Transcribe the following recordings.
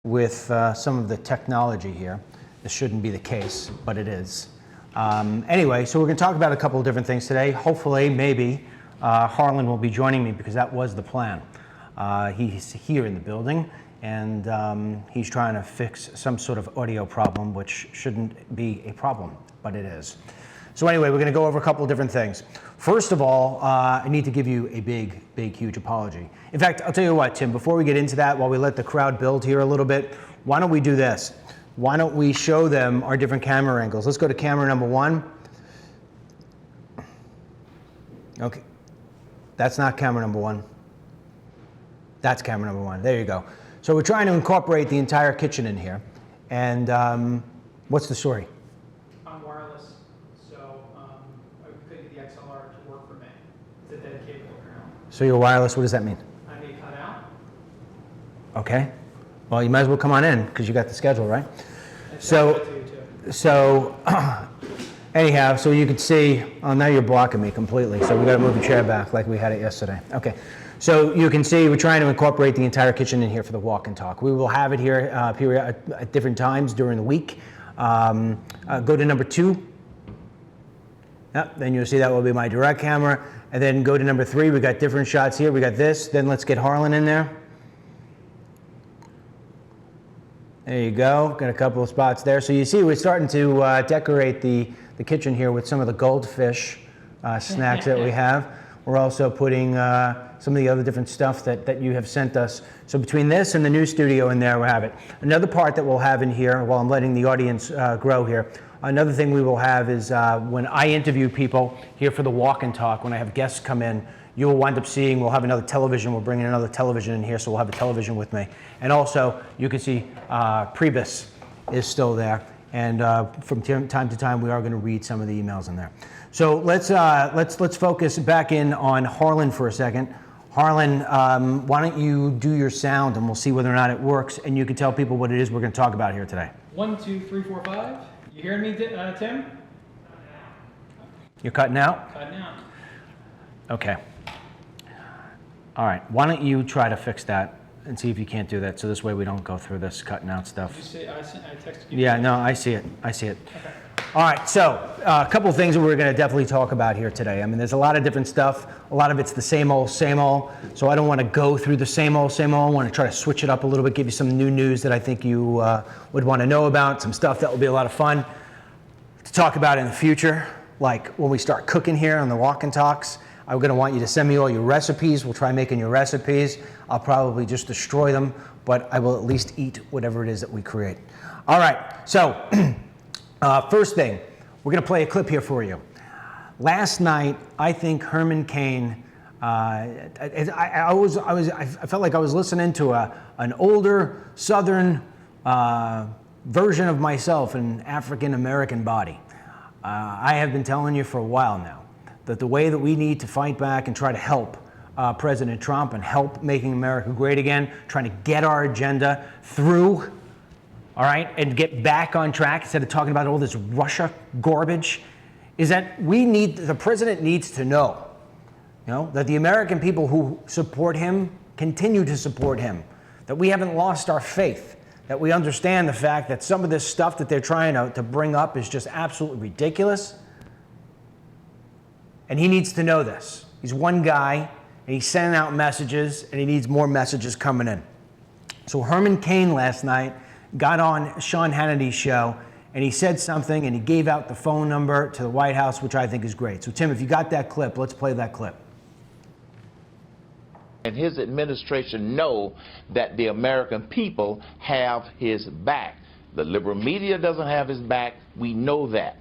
with some of the technology here. This shouldn't be the case, but it is. Anyway, so we're going to talk about a couple of different things today. Hopefully, maybe, Harlan will be joining me because that was the plan. He's here in the building, and he's trying to fix some sort of audio problem, which shouldn't be a problem, but it is. So anyway, we're going to go over a couple of different things. First of all, I need to give you a big, huge apology. In fact, I'll tell you what, Tim, before we get into that, while we let the crowd build here a little bit, why don't we do this? Why don't we show them our different camera angles? Let's go to camera number 1. Okay, that's not camera number 1. That's camera number 1. There you go. So we're trying to incorporate the entire kitchen in here. And what's the story? I'm wireless, so I couldn't get the XLR to work for me. It's a dedicated account. So you're wireless, what does that mean? I may cut out. Okay. Well, you might as well come on in because you got the schedule, right? So anyhow, so you can see, oh, now you're blocking me completely. So we got to move the chair back like we had it yesterday. Okay. So you can see we're trying to incorporate the entire kitchen in here for the walk and talk. We will have it here at different times during the week. Go to number 2. Yep, then you'll see that will be my direct camera. And then go to number 3. We got different shots here. We got this. Then let's get Harlan in there. There you go. Got a couple of spots there. So you see we're starting to decorate the kitchen here with some of the goldfish snacks that we have. We're also putting some of the other different stuff that you have sent us. So between this and the new studio in there, we'll have it. Another part that we'll have in here, while I'm letting the audience grow here, another thing we will have is when I interview people here for the walk and talk, when I have guests come in, you'll wind up seeing, we'll have another television, we're bringing another television in here, so we'll have a television with me. And also, you can see Prebus is still there. And from time to time, we are going to read some of the emails in there. So let's focus back in on Harlan for a second. Harlan, why don't you do your sound, and we'll see whether or not it works, and you can tell people what it is we're going to talk about here today. 1, 2, 3, 4, 5. You hearing me, Tim? You're cutting out? Cutting out. Okay. All right. Why don't you try to fix that and see if you can't do that, so this way we don't go through this cutting out stuff. Did you say I texted you? Yeah, no, I see it. I see it. Okay. All right, so a couple of things that we're going to definitely talk about here today. I mean, there's a lot of different stuff. A lot of it's the same old, so I don't want to go through the same old. I want to try to switch it up a little bit, give you some new news that I think you would want to know about, some stuff that will be a lot of fun to talk about in the future, like when we start cooking here on the Walk and Talks. I'm going to want you to send me all your recipes. We'll try making your recipes. I'll probably just destroy them, but I will at least eat whatever it is that we create. All right, so first thing, we're going to play a clip here for you. Last night, I think Herman Cain, I felt like I was listening to an older Southern version of myself in an African-American body. I have been telling you for a while now that the way that we need to fight back and try to help President Trump and help making America great again, trying to get our agenda through, all right, and get back on track instead of talking about all this Russia garbage, is that the president needs to know, that the American people who support him continue to support him, that we haven't lost our faith, that we understand the fact that some of this stuff that they're trying to bring up is just absolutely ridiculous. And he needs to know this. He's one guy, and he's sending out messages, and he needs more messages coming in. So Herman Cain last night got on Sean Hannity's show, and he said something, and he gave out the phone number to the White House, which I think is great. So Tim, if you got that clip, let's play that clip. And his administration know that the American people have his back. The liberal media doesn't have his back. We know that.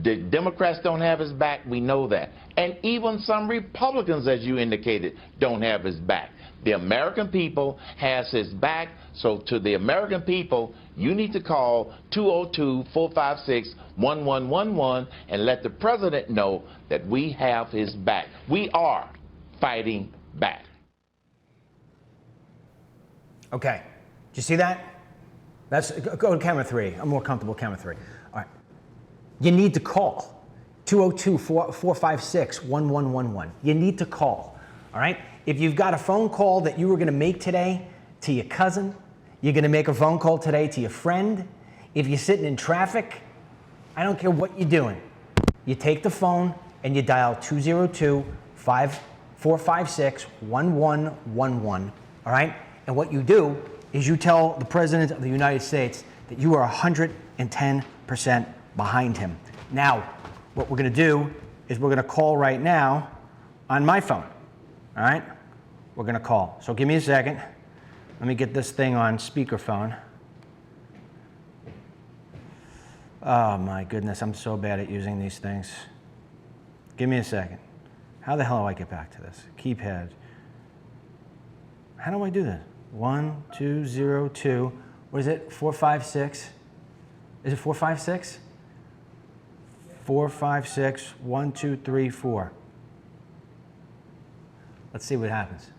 The Democrats don't have his back. We know that. And even some Republicans, as you indicated, don't have his back. The American people has his back. So to the American people, you need to call 202-456-1111 and let the president know that we have his back. We are fighting back. Okay. Did you see that? Go to camera 3. I'm more comfortable with camera 3. All right. You need to call 202-456-1111. You need to call. All right. If you've got a phone call that you were going to make today to your cousin, You're going to make a phone call today to your friend. If you're sitting in traffic, I don't care what you're doing. You take the phone and you dial 202-456-1111, all right? And what you do is you tell the President of the United States that you are 110% behind him. Now, what we're going to do is we're going to call right now on my phone, all right? We're going to call. So give me a second. Let me get this thing on speakerphone. Oh my goodness, I'm so bad at using these things. Give me a second. How the hell do I get back to this? Keypad. How do I do this? 1202. What is it? 456? Is it 456? 456 1234. Let's see what happens.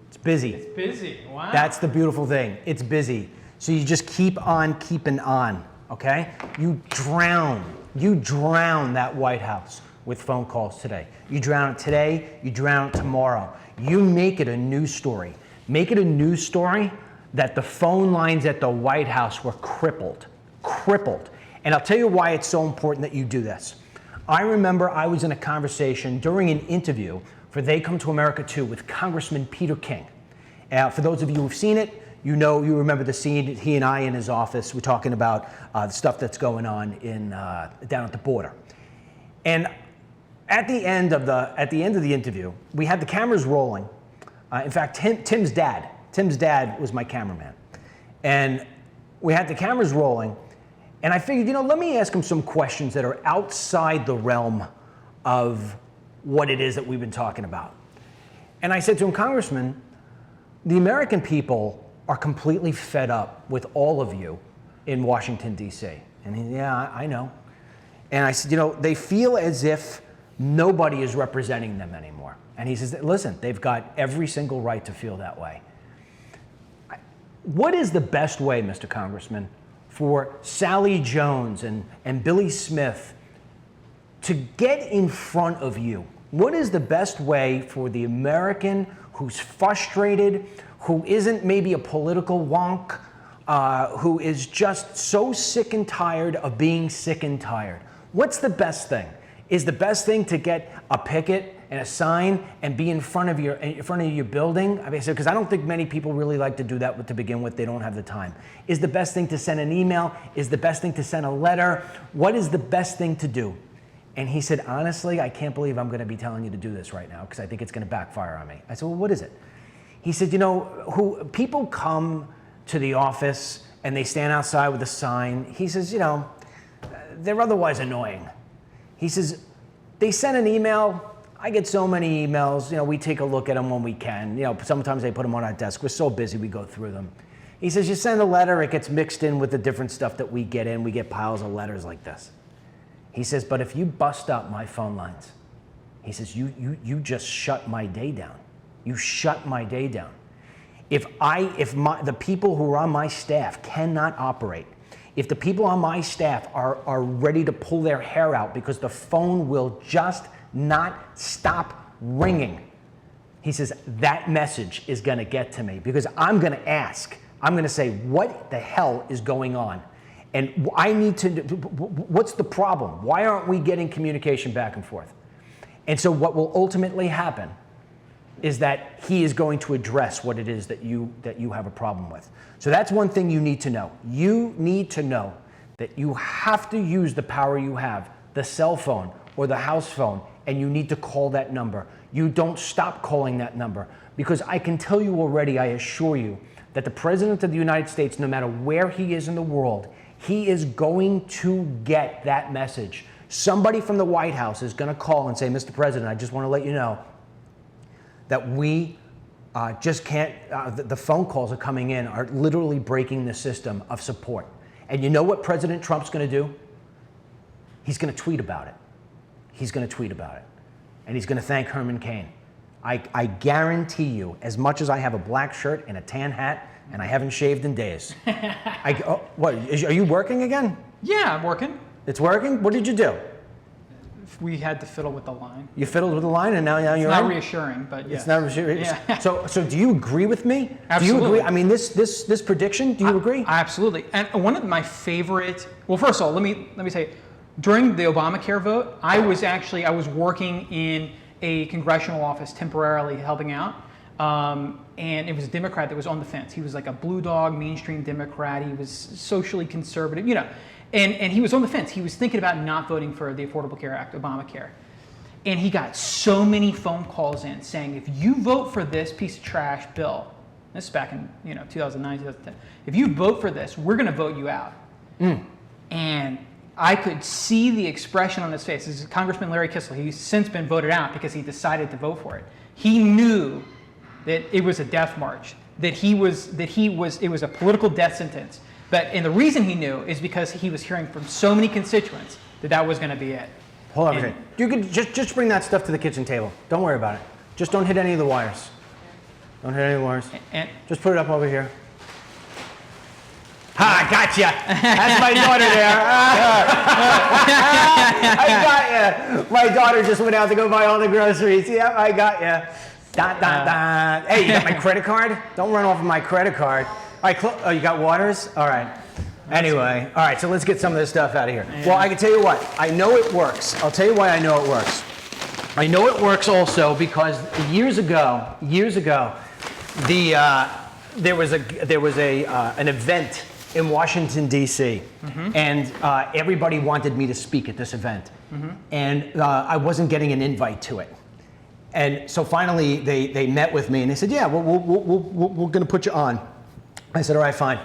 It's busy. It's busy. Wow. That's the beautiful thing. It's busy. So you just keep on keeping on, okay? You drown that White House with phone calls today. You drown it today, you drown it tomorrow. You make it a news story. Make it a news story that the phone lines at the White House were crippled. And I'll tell you why it's so important that you do this. I remember I was in a conversation during an interview for They Come to America Too with Congressman Peter King. For those of you who've seen it, you remember the scene, he and I in his office, we're talking about the stuff that's going on down at the border. And at the end of the interview, we had the cameras rolling. In fact, Tim's dad was my cameraman. And we had the cameras rolling, and I figured, let me ask him some questions that are outside the realm of what it is that we've been talking about. And I said to him, Congressman, the American people are completely fed up with all of you in Washington, D.C. And he, yeah, I know. And I said, they feel as if nobody is representing them anymore. And he says, listen, they've got every single right to feel that way. What is the best way, Mr. Congressman, for Sally Jones and Billy Smith to get in front of you? What is the best way for the American who's frustrated, who isn't maybe a political wonk, who is just so sick and tired of being sick and tired? What's the best thing? Is the best thing to get a picket and a sign and be in front of your building? I mean, because I don't think many people really like to do that to begin with. They don't have the time. Is the best thing to send an email? Is the best thing to send a letter? What is the best thing to do? And he said, honestly, I can't believe I'm going to be telling you to do this right now because I think it's going to backfire on me. I said, well, what is it? He said, people come to the office and they stand outside with a sign. He says, they're otherwise annoying. He says, they send an email. I get so many emails. We take a look at them when we can. Sometimes they put them on our desk. We're so busy, we go through them. He says, you send a letter, it gets mixed in with the different stuff that we get in. We get piles of letters like this. He says, but if you bust up my phone lines, he says, you just shut my day down. You shut my day down. If the people who are on my staff cannot operate, if the people on my staff are ready to pull their hair out because the phone will just not stop ringing, he says, that message is going to get to me because I'm going to ask. I'm going to say, what the hell is going on? And I need to, what's the problem? Why aren't we getting communication back and forth? And so what will ultimately happen is that he is going to address what it is that you have a problem with. So that's one thing you need to know. You need to know that you have to use the power you have, the cell phone or the house phone, and you need to call that number. You don't stop calling that number because I can tell you already, I assure you, that the President of the United States, no matter where he is in the world, he is going to get that message. Somebody from the White House is going to call and say, Mr. President, I just want to let you know that we just can't, the phone calls are coming in are literally breaking the system of support. And you know what President Trump's going to do? He's going to tweet about it. He's going to tweet about it. And he's going to thank Herman Cain. I guarantee you, as much as I have a black shirt and a tan hat, and I haven't shaved in days. Are you working again? Yeah, I'm working. It's working? What did you do? we had to fiddle with the line. You fiddled with the line, and now It's you're not in? reassuring, but yes. It's not reassuring. Yeah. So do you agree with me? Absolutely. Do you agree? I mean, this prediction. Do you agree? Absolutely. And one of my favorite. Well, first of all, let me say, during the Obamacare vote, I was working in a congressional office temporarily helping out. And it was a Democrat that was on the fence. He was like a blue dog, mainstream Democrat. He was socially conservative, and he was on the fence. He was thinking about not voting for the Affordable Care Act, Obamacare. And he got so many phone calls in saying, if you vote for this piece of trash bill, this is back in 2009, 2010, if you vote for this, we're going to vote you out. And I could see the expression on his face. This is Congressman Larry Kissel. He's since been voted out because he decided to vote for it. He knew that it was a death march, it was a political death sentence. And the reason he knew is because he was hearing from so many constituents that was going to be it. Hold on a second. You could just bring that stuff to the kitchen table. Don't worry about it. Just don't hit any of the wires. Don't hit any of the wires. And Just put it up over here. Ha, gotcha. That's my daughter there. I got you. My daughter just went out to go buy all the groceries. Yep, I got you. Dun, dun, dun. Hey, you got my credit card? Don't run off of my credit card. All right, oh, you got waters? All right. Anyway, all right, so let's get some of this stuff out of here. Yeah. Well, I can tell you what. I know it works. I'll tell you why I know it works. I know it works also because years ago, there was an event in Washington, D.C., and everybody wanted me to speak at this event. And I wasn't getting an invite to it. And so finally, they met with me, and they said, yeah, we're going to put you on. I said, all right, fine.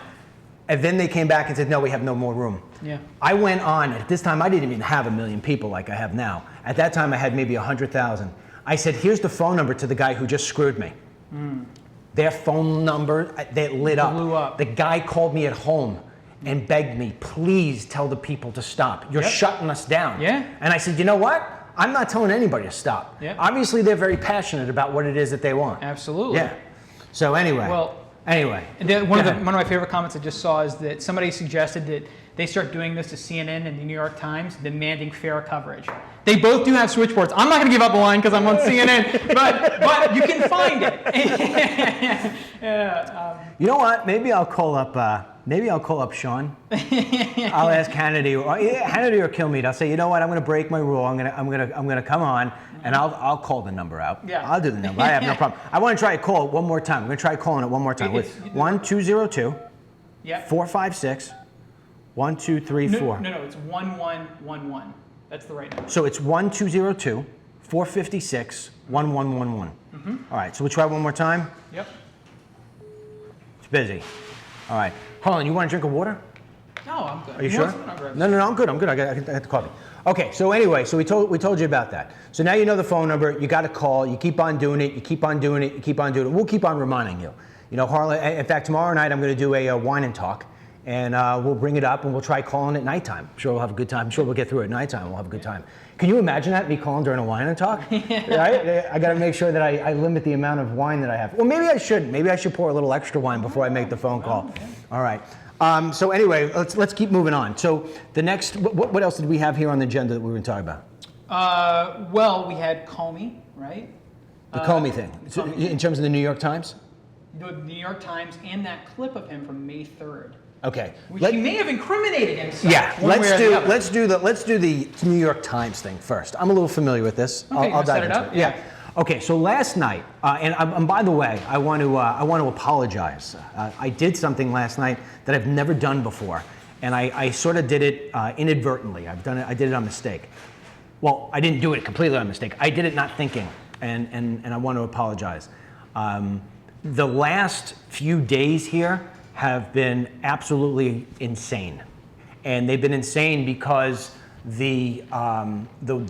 And then they came back and said, no, we have no more room. Yeah. I went on. At this time, I didn't even have 1 million people like I have now. At that time, I had maybe 100,000. I said, here's the phone number to the guy who just screwed me. Their phone number, they lit up. Blew up. The guy called me at home and begged me, please tell the people to stop. You're shutting us down. Yeah. And I said, you know what? I'm not telling anybody to stop. Yeah. Obviously, they're very passionate about what it is that they want. Absolutely. Yeah. So anyway. One of my favorite comments I just saw is that somebody suggested that they start doing this to CNN and the New York Times, demanding fair coverage. They both do have switchboards. I'm not going to give up the line because I'm on CNN, but you can find it. You know what? Maybe I'll call up Sean. I'll ask Hannity or Kilmeade. I'll say, you know what? I'm going to break my rule. I'm going to come on and I'll call the number out. Yeah. I'll do the number. I have no problem. I want to try to call it one more time. I'm going to try calling it one more time. 1202 456 1234. No, it's 1111. That's the right number. So it's 1202 456 1111. All right. So we'll try one more time. Yep. It's busy. All right. Harlan, you want a drink of water? No, I'm good. Are you sure? No, I'm good. I got the coffee. Okay, so anyway, we told you about that. So now you know the phone number. You got to call. You keep on doing it. You keep on doing it. You keep on doing it. We'll keep on reminding you. You know, Harlan. In fact, tomorrow night I'm going to do a wine and talk, and we'll bring it up and we'll try calling at nighttime. I'm sure we'll have a good time. I'm sure we'll get through it at nighttime. We'll have a good time. Can you imagine that, me calling during a wine and talk? Right? I got to make sure that I limit the amount of wine that I have. Well, maybe I shouldn't. Maybe I should pour a little extra wine before I make the phone call. Okay. All right. So anyway, let's keep moving on. So the next, what else did we have here on the agenda that we were going to talk about? Well, we had Comey, right? The Comey thing. So in terms of the New York Times? The New York Times and that clip of him from May 3rd. Okay. Which he may have incriminated himself. Yeah. one way or the other. Let's do the New York Times thing first. I'm a little familiar with this. Okay, I'll dive set it into up? it. Yeah. Okay. So last night, and by the way, I want to apologize. I did something last night that I've never done before, and I sort of did it inadvertently. I did it on mistake. Well, I didn't do it completely on mistake. I did it not thinking, and I want to apologize. The last few days here have been absolutely insane, and they've been insane because the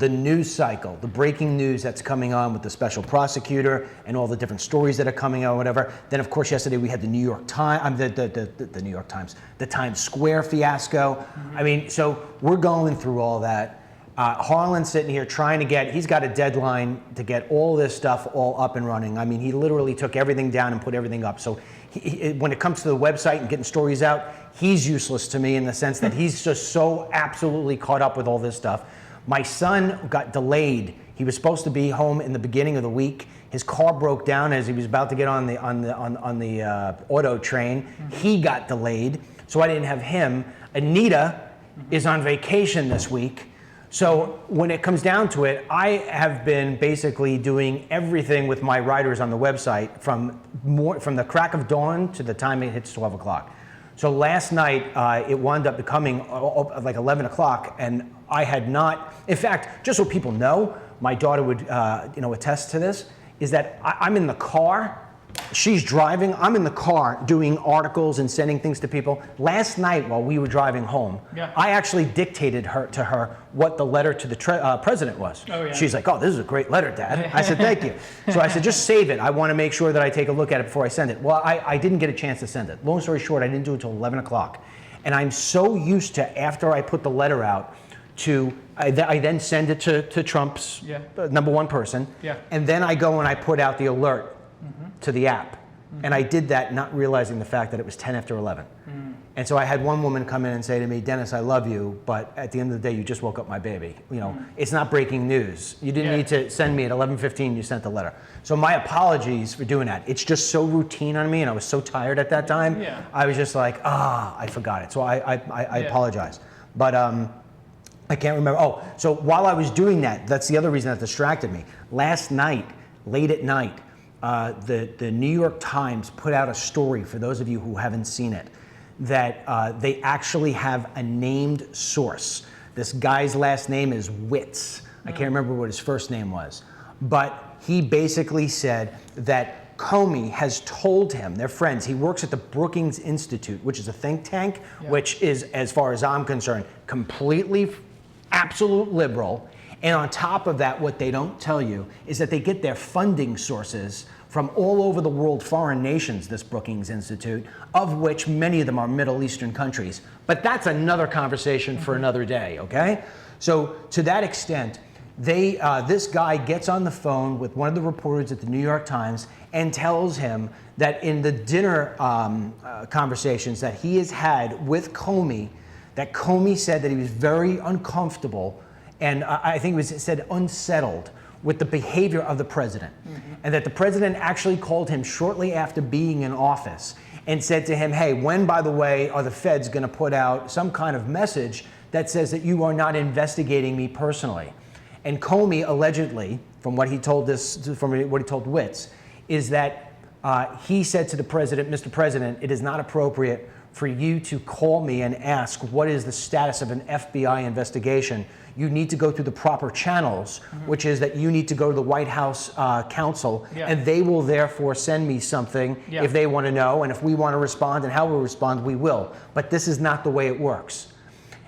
news cycle, the breaking news that's coming on with the special prosecutor and all the different stories that are coming out, whatever. Then, of course, yesterday we had the New York Times, the New York Times, the Times Square fiasco. I mean, so we're going through all that. Harlan's sitting here trying to he's got a deadline to get all this stuff all up and running. I mean, he literally took everything down and put everything up. So when it comes to the website and getting stories out, he's useless to me in the sense that he's just so absolutely caught up with all this stuff. My son got delayed. He was supposed to be home in the beginning of the week. His car broke down as he was about to get on the auto train. He got delayed, so I didn't have him. Anita is on vacation this week. So when it comes down to it, I have been basically doing everything with my writers on the website from the crack of dawn to the time it hits 12 o'clock. So last night, it wound up becoming like 11 o'clock, and I had not, in fact, just so people know, my daughter would attest to this, is that I'm in the car, she's driving, I'm in the car doing articles and sending things to people. Last night while we were driving home, I actually dictated to her what the letter to the president was. Oh, yeah. She's like, oh, this is a great letter, Dad. I said, thank you. So I said, just save it. I want to make sure that I take a look at it before I send it. Well, I didn't get a chance to send it. Long story short, I didn't do it until 11 o'clock. And I'm so used to, after I put the letter out, I then send it to Trump's number one person, and then I go and I put out the alert to the app. And I did that not realizing the fact that it was 10 after 11. And so I had one woman come in and say to me, Dennis, I love you, but at the end of the day, you just woke up my baby. It's not breaking news. You didn't need to send me at 11:15, you sent the letter. So my apologies for doing that. It's just so routine on me, and I was so tired at that time. I was just like, I forgot it. So I apologize. But I can't remember. Oh, so while I was doing that, that's the other reason that distracted me. Last night, late at night, the New York Times put out a story, for those of you who haven't seen it, that they actually have a named source. This guy's last name is Witz. I can't remember what his first name was. But he basically said that Comey has told him, they're friends, he works at the Brookings Institute, which is a think tank, which is, as far as I'm concerned, completely absolute liberal. And on top of that, what they don't tell you is that they get their funding sources from all over the world, foreign nations, this Brookings Institute, of which many of them are Middle Eastern countries. But that's another conversation for another day, okay? So to that extent, this guy gets on the phone with one of the reporters at the New York Times and tells him that in the dinner conversations that he has had with Comey, that Comey said that he was very uncomfortable and I think it said unsettled with the behavior of the president. And that the president actually called him shortly after being in office and said to him, hey, when, by the way, are the feds going to put out some kind of message that says that you are not investigating me personally? And Comey allegedly, from what he told Witz, is that he said to the president, Mr. President, it is not appropriate for you to call me and ask what is the status of an FBI investigation. You need to go through the proper channels, which is that you need to go to the White House counsel, and they will therefore send me something if they want to know, and if we want to respond and how we respond, we will. But this is not the way it works.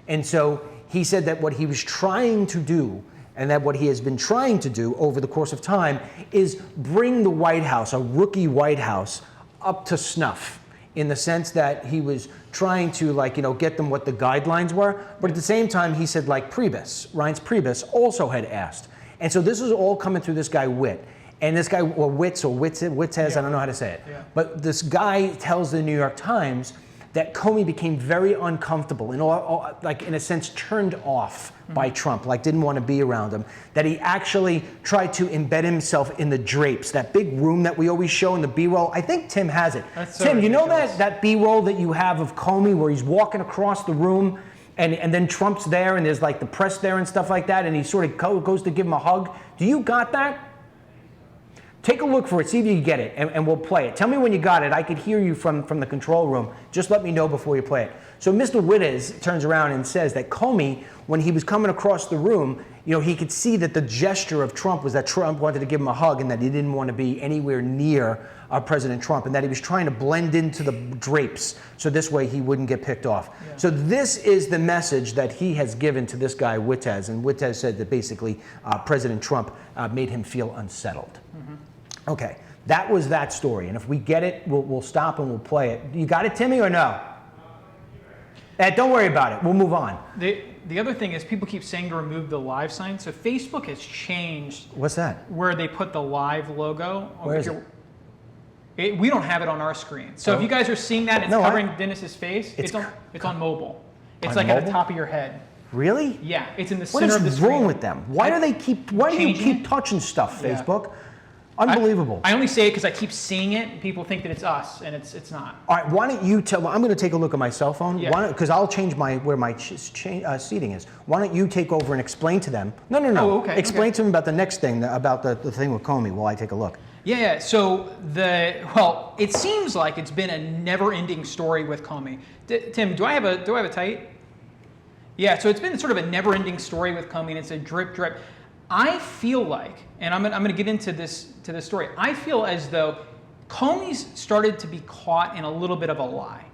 And so he said that what he was trying to do, and that what he has been trying to do over the course of time, is bring the White House, a rookie White House, up to snuff, in the sense that he was trying to, get them what the guidelines were. But at the same time, he said, Reince Priebus also had asked. And so this is all coming through this guy Witt. And this guy, or Witzes, I don't know how to say it. But this guy tells the New York Times that Comey became very uncomfortable and in a sense turned off by Trump, didn't want to be around him, that he actually tried to embed himself in the drapes, that big room that we always show in the B-roll. I think Tim has it. Tim, you know that B-roll that you have of Comey where he's walking across the room and then Trump's there and there's the press there and stuff like that and he sort of goes to give him a hug? Do you got that? Take a look for it, see if you can get it, and we'll play it. Tell me when you got it. I could hear you from the control room. Just let me know before you play it. So Mr. Wittes turns around and says that Comey, when he was coming across the room, he could see that the gesture of Trump was that Trump wanted to give him a hug and that he didn't want to be anywhere near President Trump, and that he was trying to blend into the drapes so this way he wouldn't get picked off. So this is the message that he has given to this guy Wittes, and Wittes said that basically President Trump made him feel unsettled. Okay, that was that story, and if we get it, we'll stop and we'll play it. You got it, Timmy, or no? Don't worry about it. We'll move on. The other thing is people keep saying to remove the live sign. So Facebook has changed. What's that? Where they put the live logo. Where is it? We don't have it on our screen. So if you guys are seeing that, it's covering Dennis's face. It's on mobile. It's on at the top of your head. Really? Yeah, it's in the center of the What is screen. wrong with them? Why do you keep touching stuff, Yeah. Facebook? Unbelievable. I only say it because I keep seeing it, and people think that it's us, and it's not. All right, why don't you tell? I'm going to take a look at my cell phone. Yeah. Because I'll change where my seating is. Why don't you take over and explain to them? No. Oh, okay. Explain to them about the next thing, about the thing with Comey while I take a look. Yeah. So it seems like it's been a never-ending story with Comey. Tim, do I have a tight? Yeah. So it's been sort of a never-ending story with Comey, and it's a drip. I feel like, and I'm going to get into this story. I feel as though Comey's started to be caught in a little bit of a lie,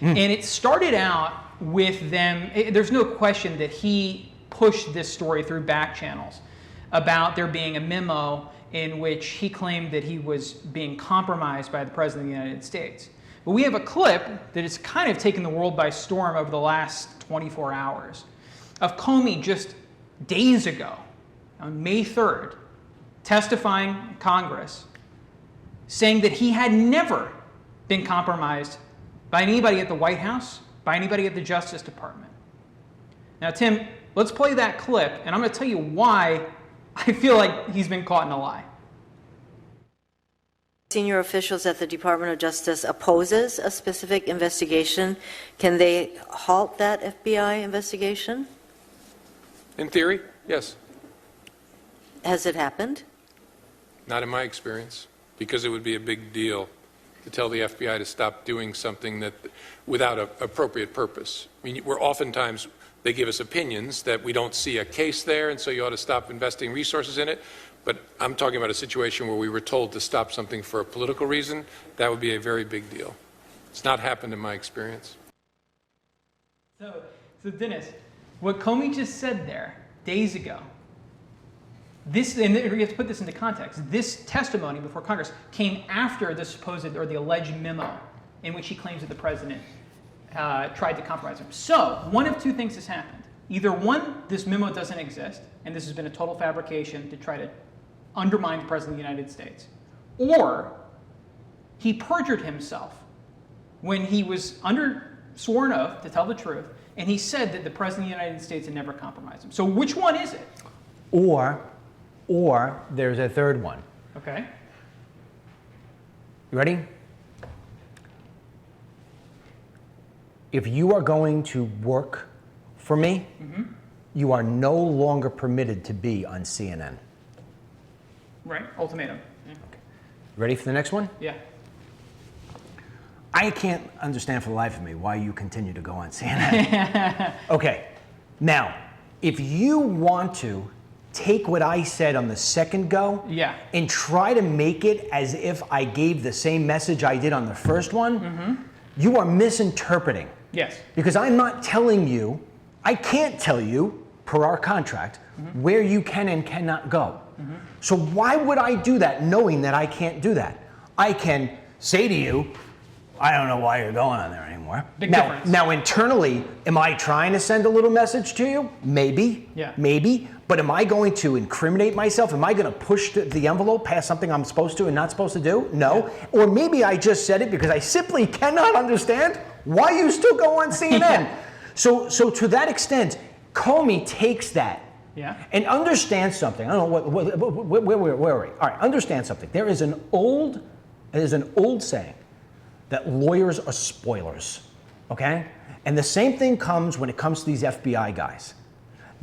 and it started out with them. There's no question that he pushed this story through back channels about there being a memo in which he claimed that he was being compromised by the President of the United States. But we have a clip that has kind of taken the world by storm over the last 24 hours of Comey just days ago, on May 3rd, testifying in Congress, saying that he had never been compromised by anybody at the White House, by anybody at the Justice Department. Now, Tim, let's play that clip, and I'm going to tell you why I feel like he's been caught in a lie. Senior officials at the Department of Justice opposes a specific investigation. Can they halt that FBI investigation? In theory, yes. Has it happened? Not in my experience, because it would be a big deal to tell the FBI to stop doing something that without an appropriate purpose. I mean, oftentimes they give us opinions that we don't see a case there, and so you ought to stop investing resources in it. But I'm talking about a situation where we were told to stop something for a political reason. That would be a very big deal. It's not happened in my experience. So Dennis, what Comey just said there days ago, and we have to put this into context, this testimony before Congress came after the supposed or the alleged memo in which he claims that the president tried to compromise him. So one of two things has happened. Either one, this memo doesn't exist, and this has been a total fabrication to try to undermine the President of the United States. Or he perjured himself when he was under sworn oath to tell the truth, and he said that the President of the United States had never compromised him. So which one is it? Or there's a third one. Okay. You ready? If you are going to work for me, you are no longer permitted to be on CNN. Right, ultimatum. Yeah. Okay. Ready for the next one? Yeah. I can't understand for the life of me why you continue to go on CNN. Okay, now, if you want to take what I said on the second go and try to make it as if I gave the same message I did on the first one, you are misinterpreting. Yes. Because I'm not telling you, I can't tell you, per our contract, where you can and cannot go. So why would I do that knowing that I can't do that? I can say to you, I don't know why you're going on there anymore. Big difference. Now internally, am I trying to send a little message to you? Maybe. Yeah. Maybe. But am I going to incriminate myself? Am I going to push the envelope past something I'm supposed to and not supposed to do? No. Yeah. Or maybe I just said it because I simply cannot understand why you still go on CNN. So to that extent, Comey takes that and understands something. I don't know where are we? All right, understand something. There is an old saying that lawyers are spoilers, okay? And the same thing comes when it comes to these FBI guys.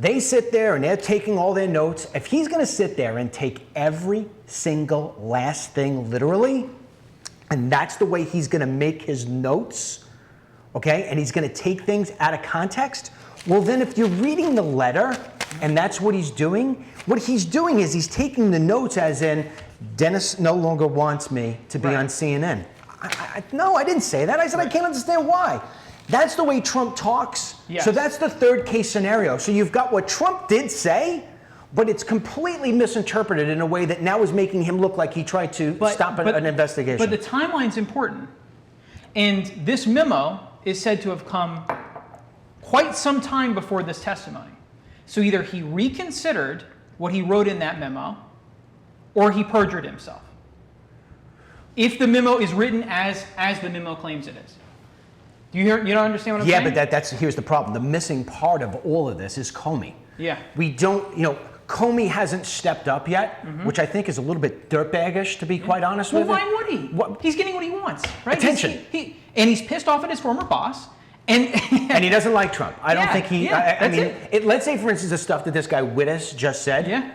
They sit there and they're taking all their notes. If he's gonna sit there and take every single last thing literally, and that's the way he's gonna make his notes, okay? And he's gonna take things out of context, well then if you're reading the letter and that's what he's doing is he's taking the notes as in, Dennis no longer wants me to be on CNN. No, I didn't say that. I said I can't understand why. That's the way Trump talks. Yes. So that's the third case scenario. So you've got what Trump did say, but it's completely misinterpreted in a way that now is making him look like he tried to stop an investigation. But the timeline's important. And this memo is said to have come quite some time before this testimony. So either he reconsidered what he wrote in that memo, or he perjured himself. If the memo is written as the memo claims it is. Do you don't understand what I'm Yeah, saying? but that's here's the problem. The missing part of all of this is Comey. Yeah. We don't, Comey hasn't stepped up yet, which I think is a little bit dirtbaggish, to be quite honest Well, with you. why would he? What? He's getting what he wants, right? Attention. And he's pissed off at his former boss. And And he doesn't like Trump. I don't Yeah, think he. yeah, I that's mean, let's say, for instance, the stuff that this guy Wittes just said. Yeah.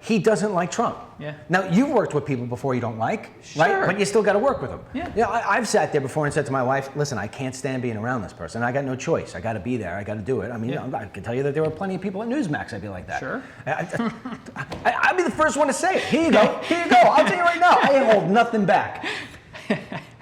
He doesn't like Trump. Yeah. Now you've worked with people before you don't like, Sure. right? But you still got to work with them. Yeah. I've sat there before and said to my wife, "Listen, I can't stand being around this person. I got no choice. I got to be there. I got to do it." I mean, Yeah. I can tell you that there were plenty of people at Newsmax I'd be like that. Sure. I'd be the first one to say it. Here you go. Here you go. I'll tell you right now. I hold nothing back.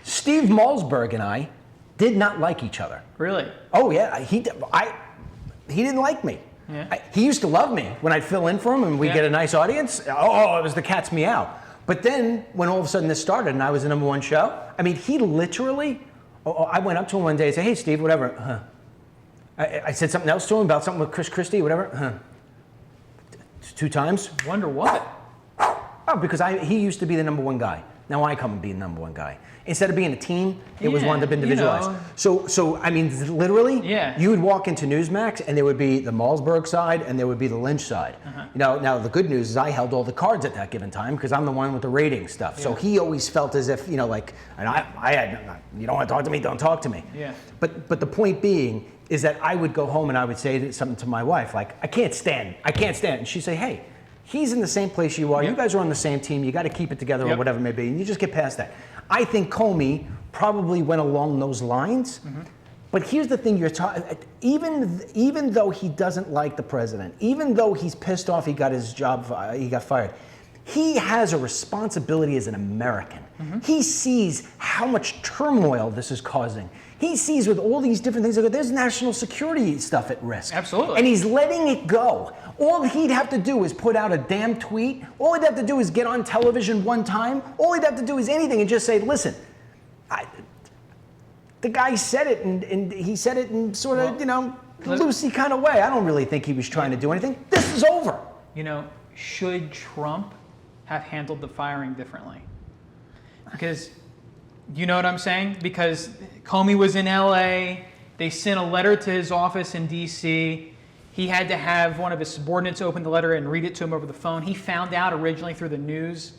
Steve Malzberg and I did not like each other. Really? Oh yeah, he didn't like me. Yeah. He used to love me when I'd fill in for him and we'd Yeah. get a nice audience. Oh, it was the cat's meow. But then when all of a sudden this started and I was the #1 show, I mean, he literally, I went up to him one day and said, "Hey, Steve, whatever." I said something else to him about something with Chris Christie, whatever. 2 times. Wonder what? Oh, because he used to be the #1 guy. Now I come and be the #1 guy. Instead of being a team, it was wound up individualized. So I mean, literally, Yeah. you would walk into Newsmax and there would be the Malzberg side and there would be the Lynch side. Now the good news is I held all the cards at that given time because I'm the one with the rating stuff. So he always felt as if, like, and I had, you don't want to talk to me, don't talk to me. Yeah. But the point being is that I would go home and I would say something to my wife, like, I can't stand. And she'd say, "Hey, he's in the same place you are. Yep. You guys are on the same team. You got to keep it together," or Yep. whatever it may be. And you just get past that. I think Comey probably went along those lines. But here's the thing: even though he doesn't like the president, even though he's pissed off, he got his job, he got fired. He has a responsibility as an American. He sees how much turmoil this is causing. He sees with all these different things, there's national security stuff at risk. Absolutely. And he's letting it go. All he'd have to do is put out a damn tweet. All he'd have to do is get on television one time. All he'd have to do is anything and just say, "Listen, the guy said it, and he said it in sort of, loosey kind of way. I don't really think he was trying to do anything. This is over." Should Trump have handled the firing differently? Because, you know what I'm saying? Because Comey was in LA, they sent a letter to his office in DC. He had to have one of his subordinates open the letter and read it to him over the phone. He found out originally through the news,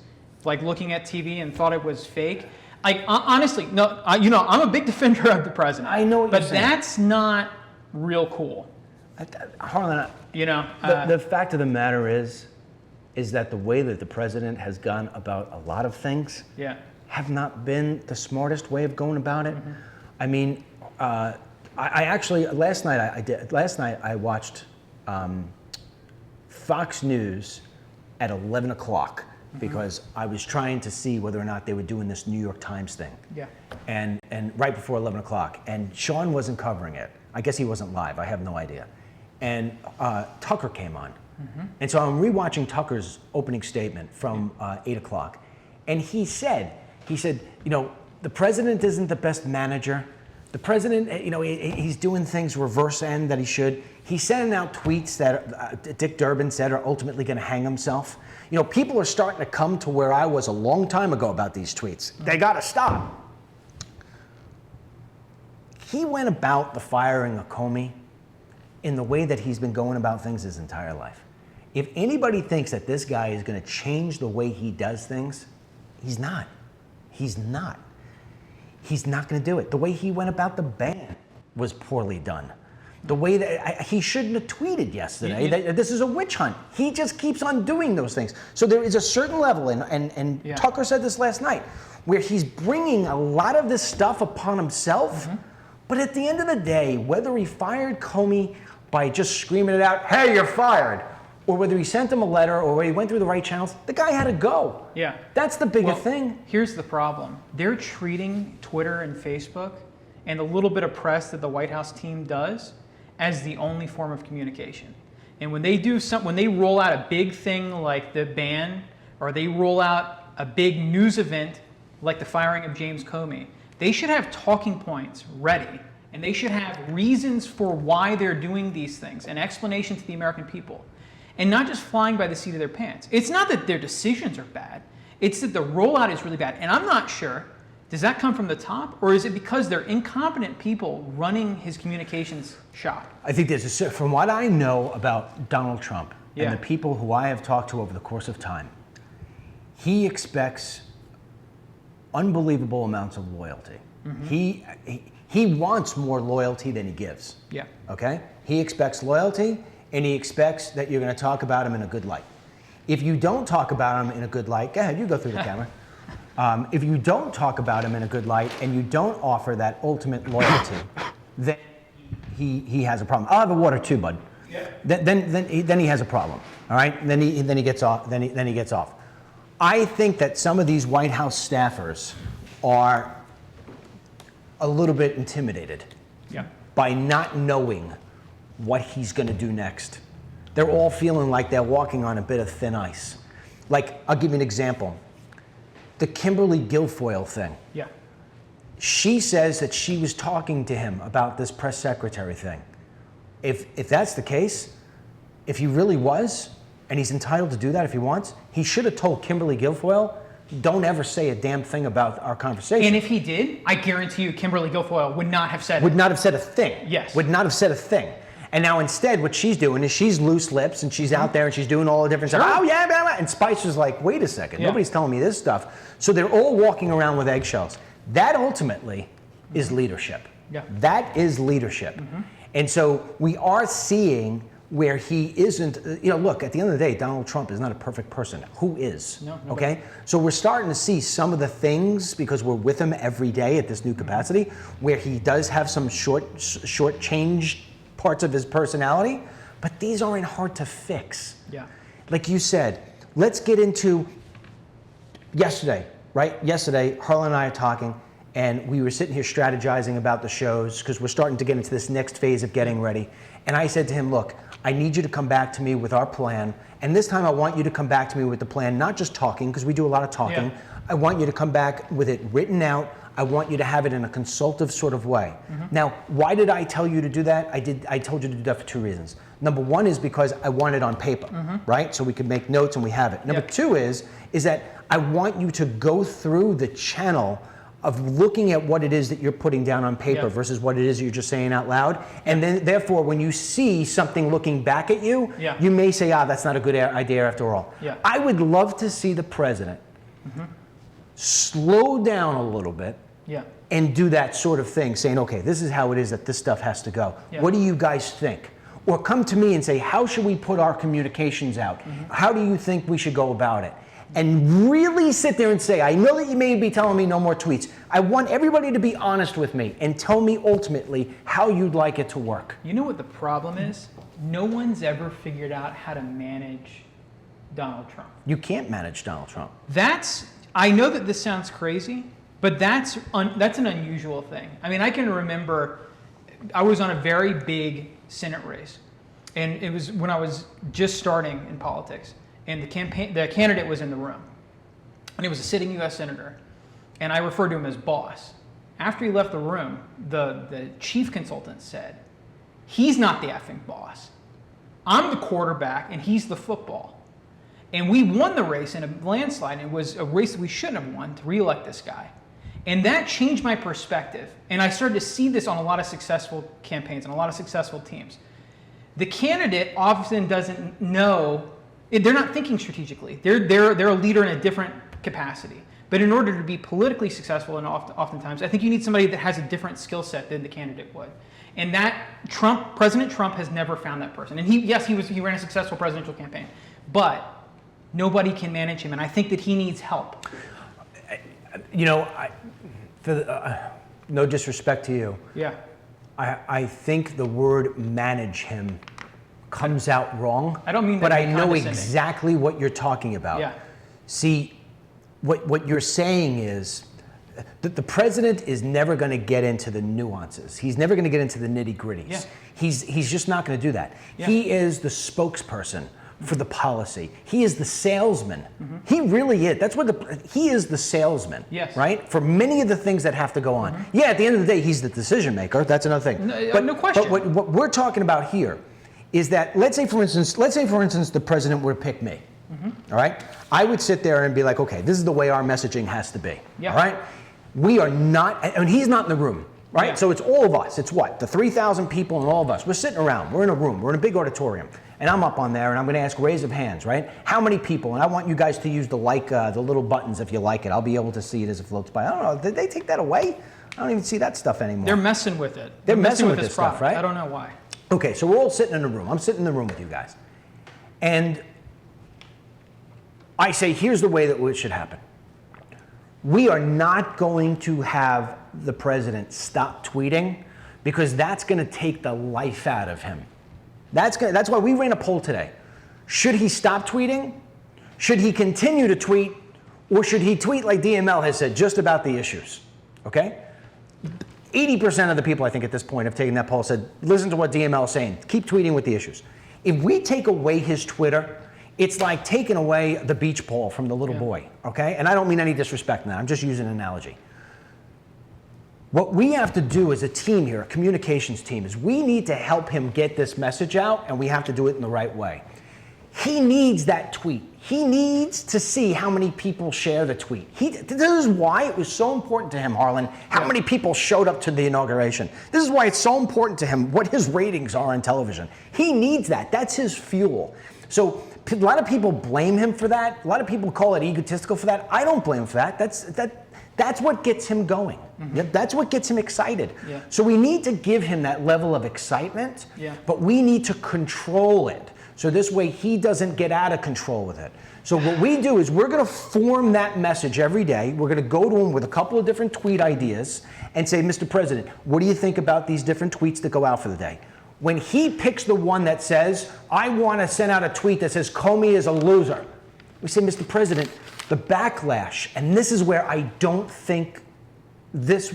like looking at TV, and thought it was fake. Like, honestly, no, I'm a big defender of the president. I know what you're but saying. that's not real cool. Harlan, the fact of the matter is that the way that the president has gone about a lot of things Yeah. have not been the smartest way of going about it. I mean, I actually last night I watched Fox News at 11 o'clock because I was trying to see whether or not they were doing this New York Times thing. Yeah. And right before 11 o'clock, and Sean wasn't covering it. I guess he wasn't live. I have no idea. And Tucker came on. And so I'm rewatching Tucker's opening statement from 8 o'clock. And he said, the president isn't the best manager. The president, he's doing things reverse end that he should. He's sending out tweets that Dick Durbin said are ultimately going to hang himself. People are starting to come to where I was a long time ago about these tweets. They got to stop. He went about the firing of Comey in the way that he's been going about things his entire life. If anybody thinks that this guy is going to change the way he does things, he's not. He's not. He's not going to do it. The way he went about the ban was poorly done. The way that he shouldn't have tweeted yesterday that this is a witch hunt. He just keeps on doing those things. So there is a certain level, and Tucker said this last night, where he's bringing a lot of this stuff upon himself. But at the end of the day, whether he fired Comey by just screaming it out, "Hey, you're fired," or whether he sent him a letter or whether he went through the right channels, the guy had to go. Yeah. That's the bigger thing. Here's the problem. They're treating Twitter and Facebook and the little bit of press that the White House team does as the only form of communication. And when they when they roll out a big thing like the ban, or they roll out a big news event like the firing of James Comey, they should have talking points ready, and they should have reasons for why they're doing these things, an explanation to the American people, and not just flying by the seat of their pants. It's not that their decisions are bad, it's that the rollout is really bad. And I'm not sure Does that come from the top, or is it because they're incompetent people running his communications shop? I think from what I know about Donald Trump Yeah. and the people who I have talked to over the course of time, he expects unbelievable amounts of loyalty. He wants more loyalty than he gives. Yeah. Okay? He expects loyalty, and he expects that you're going to talk about him in a good light. If you don't talk about him in a good light, go ahead, you go through the camera. If you don't talk about him in a good light and you don't offer that ultimate loyalty, then he has a problem. I'll have a water too, bud. Yeah. Then he has a problem. All right. Then he gets off. Then he gets off. I think that some of these White House staffers are a little bit intimidated by not knowing what he's going to do next. They're all feeling like they're walking on a bit of thin ice. Like, I'll give you an example. The Kimberly Guilfoyle thing. Yeah. She says that she was talking to him about this press secretary thing. If that's the case, if he really was, and he's entitled to do that if he wants, he should have told Kimberly Guilfoyle, don't ever say a damn thing about our conversation. And if he did, I guarantee you Kimberly Guilfoyle would not have said Would it. not have said a thing. Yes. Would not have said a thing. And now instead what she's doing is she's loose lips and she's out there and she's doing all the different stuff. Oh yeah, blah, blah. And Spicer's like, wait a second, nobody's telling me this stuff. So they're all walking around with eggshells. That ultimately is leadership. Yeah. That is leadership. And so we are seeing where he isn't, look, at the end of the day, Donald Trump is not a perfect person. Who is? No, okay? So we're starting to see some of the things, because we're with him every day at this new capacity, where he does have some short changed parts of his personality, but these aren't hard to fix. Yeah. Like you said, let's get into yesterday, right? Yesterday, Harlan and I are talking, and we were sitting here strategizing about the shows because we're starting to get into this next phase of getting ready. And I said to him, look, I need you to come back to me with our plan. And this time I want you to come back to me with the plan, not just talking, because we do a lot of talking. Yeah. I want you to come back with it written out. I want you to have it in a consultative sort of way. Now, why did I tell you to do that? I told you to do that for two reasons. Number one is because I want it on paper, right? So we could make notes and we have it. Number two is that I want you to go through the channel of looking at what it is that you're putting down on paper versus what it is you're just saying out loud. And then therefore, when you see something looking back at you, you may say, that's not a good idea after all. I would love to see the president slow down a little bit and do that sort of thing, saying, okay, this is how it is that this stuff has to go. What do you guys think? Or come to me and say, how should we put our communications out? How do you think we should go about it? And really sit there and say, I know that you may be telling me no more tweets. I want everybody to be honest with me and tell me ultimately how you'd like it to work. You know what the problem is? No one's ever figured out how to manage Donald Trump. You can't manage Donald Trump. I know that this sounds crazy, but that's an unusual thing. I mean, I can remember I was on a very big Senate race, and it was when I was just starting in politics. And the candidate was in the room, and he was a sitting U.S. senator, and I referred to him as boss. After he left the room, the chief consultant said, he's not the effing boss. I'm the quarterback, and he's the football. And we won the race in a landslide, and it was a race that we shouldn't have won to reelect this guy. And that changed my perspective, and I started to see this on a lot of successful campaigns and a lot of successful teams. The candidate often doesn't know. They're not thinking strategically. They're a leader in a different capacity. But in order to be politically successful, and oftentimes, I think you need somebody that has a different skill set than the candidate would. And President Trump has never found that person. And he ran a successful presidential campaign, but nobody can manage him. And I think that he needs help. No disrespect to you. Yeah. I think the word manage him comes out wrong. I don't mean that, but I to be know condescending. exactly what you're talking about. Yeah. See, what you're saying is that the president is never going to get into the nuances. He's never going to get into the nitty-gritties. Yeah. He's just not going to do that. Yeah. He is the spokesperson for the policy. He is the salesman. He really is. He is the salesman. Yes. Right? For many of the things that have to go on. Yeah, at the end of the day, he's the decision maker. That's another thing. No question. But what we're talking about here is that, let's say for instance the president were to pick me. All right? I would sit there and be like, okay, this is the way our messaging has to be. Yeah. All right? We are not, and he's not in the room, right? Yeah. So it's all of us. It's what? The 3,000 people and all of us. We're sitting around. We're in a room. We're in a big auditorium. And I'm up on there, and I'm going to ask raise of hands, right? How many people? And I want you guys to use the the little buttons if you like it. I'll be able to see it as it floats by. I don't know. Did they take that away? I don't even see that stuff anymore. They're messing with it. They're messing with this this stuff, product. right? I don't know why. Okay, so we're all sitting in a room. I'm sitting in the room with you guys. And I say, here's the way that it should happen. We are not going to have the president stop tweeting because that's going to take the life out of him. That's why we ran a poll today. Should he stop tweeting? Should he continue to tweet? Or should he tweet like DML has said, just about the issues? Okay? 80% of the people, I think, at this point have taken that poll, said, listen to what DML is saying. Keep tweeting with the issues. If we take away his Twitter, it's like taking away the beach ball from the little boy, okay? And I don't mean any disrespect in that. I'm just using an analogy. What we have to do as a team here, a communications team, is we need to help him get this message out, and we have to do it in the right way. He needs that tweet. He needs to see how many people share the tweet. This is why it was so important to him, Harlan, how many people showed up to the inauguration. This is why it's so important to him what his ratings are on television. He needs that. That's his fuel. So a lot of people blame him for that. A lot of people call it egotistical for that. I don't blame him for that. That's what gets him going. Mm-hmm. That's what gets him excited. Yeah. So we need to give him that level of excitement, but we need to control it. So this way he doesn't get out of control with it. So what we do is we're going to form that message every day. We're going to go to him with a couple of different tweet ideas and say, Mr. President, what do you think about these different tweets that go out for the day? When he picks the one that says, I want to send out a tweet that says, Comey is a loser, we say, Mr. President, the backlash, and this is where I don't think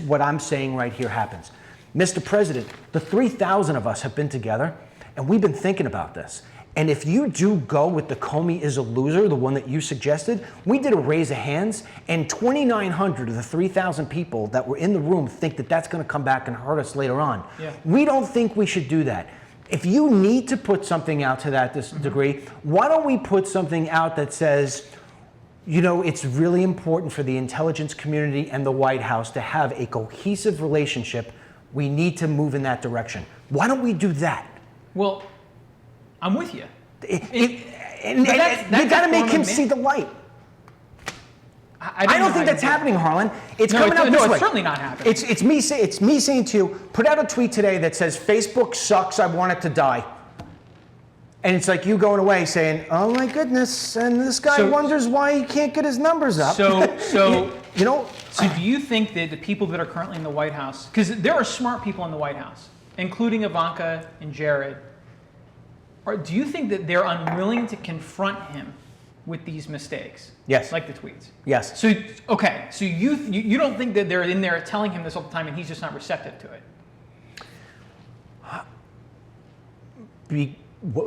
what I'm saying right here happens. Mr. President, the 3,000 of us have been together, and we've been thinking about this. And if you do go with the Comey is a loser, the one that you suggested, we did a raise of hands, and 2,900 of the 3,000 people that were in the room think that that's going to come back and hurt us later on. Yeah. We don't think we should do that. If you need to put something out to that degree, why don't we put something out that says, you know, it's really important for the intelligence community and the White House to have a cohesive relationship. We need to move in that direction. Why don't we do that? Well, I'm with you. You got to make him see the light. I don't think that's happening, Harlan. It's coming out this way. No, it's certainly not happening. It's me saying to you, put out a tweet today that says, Facebook sucks, I want it to die. And it's like you going away saying, oh my goodness, and this guy wonders why he can't get his numbers up. So do you think that the people that are currently in the White House, because there are smart people in the White House, including Ivanka and Jared, do you think that they're unwilling to confront him with these mistakes? Yes. Like the tweets? Yes. So, okay, so you don't think that they're in there telling him this all the time and he's just not receptive to it?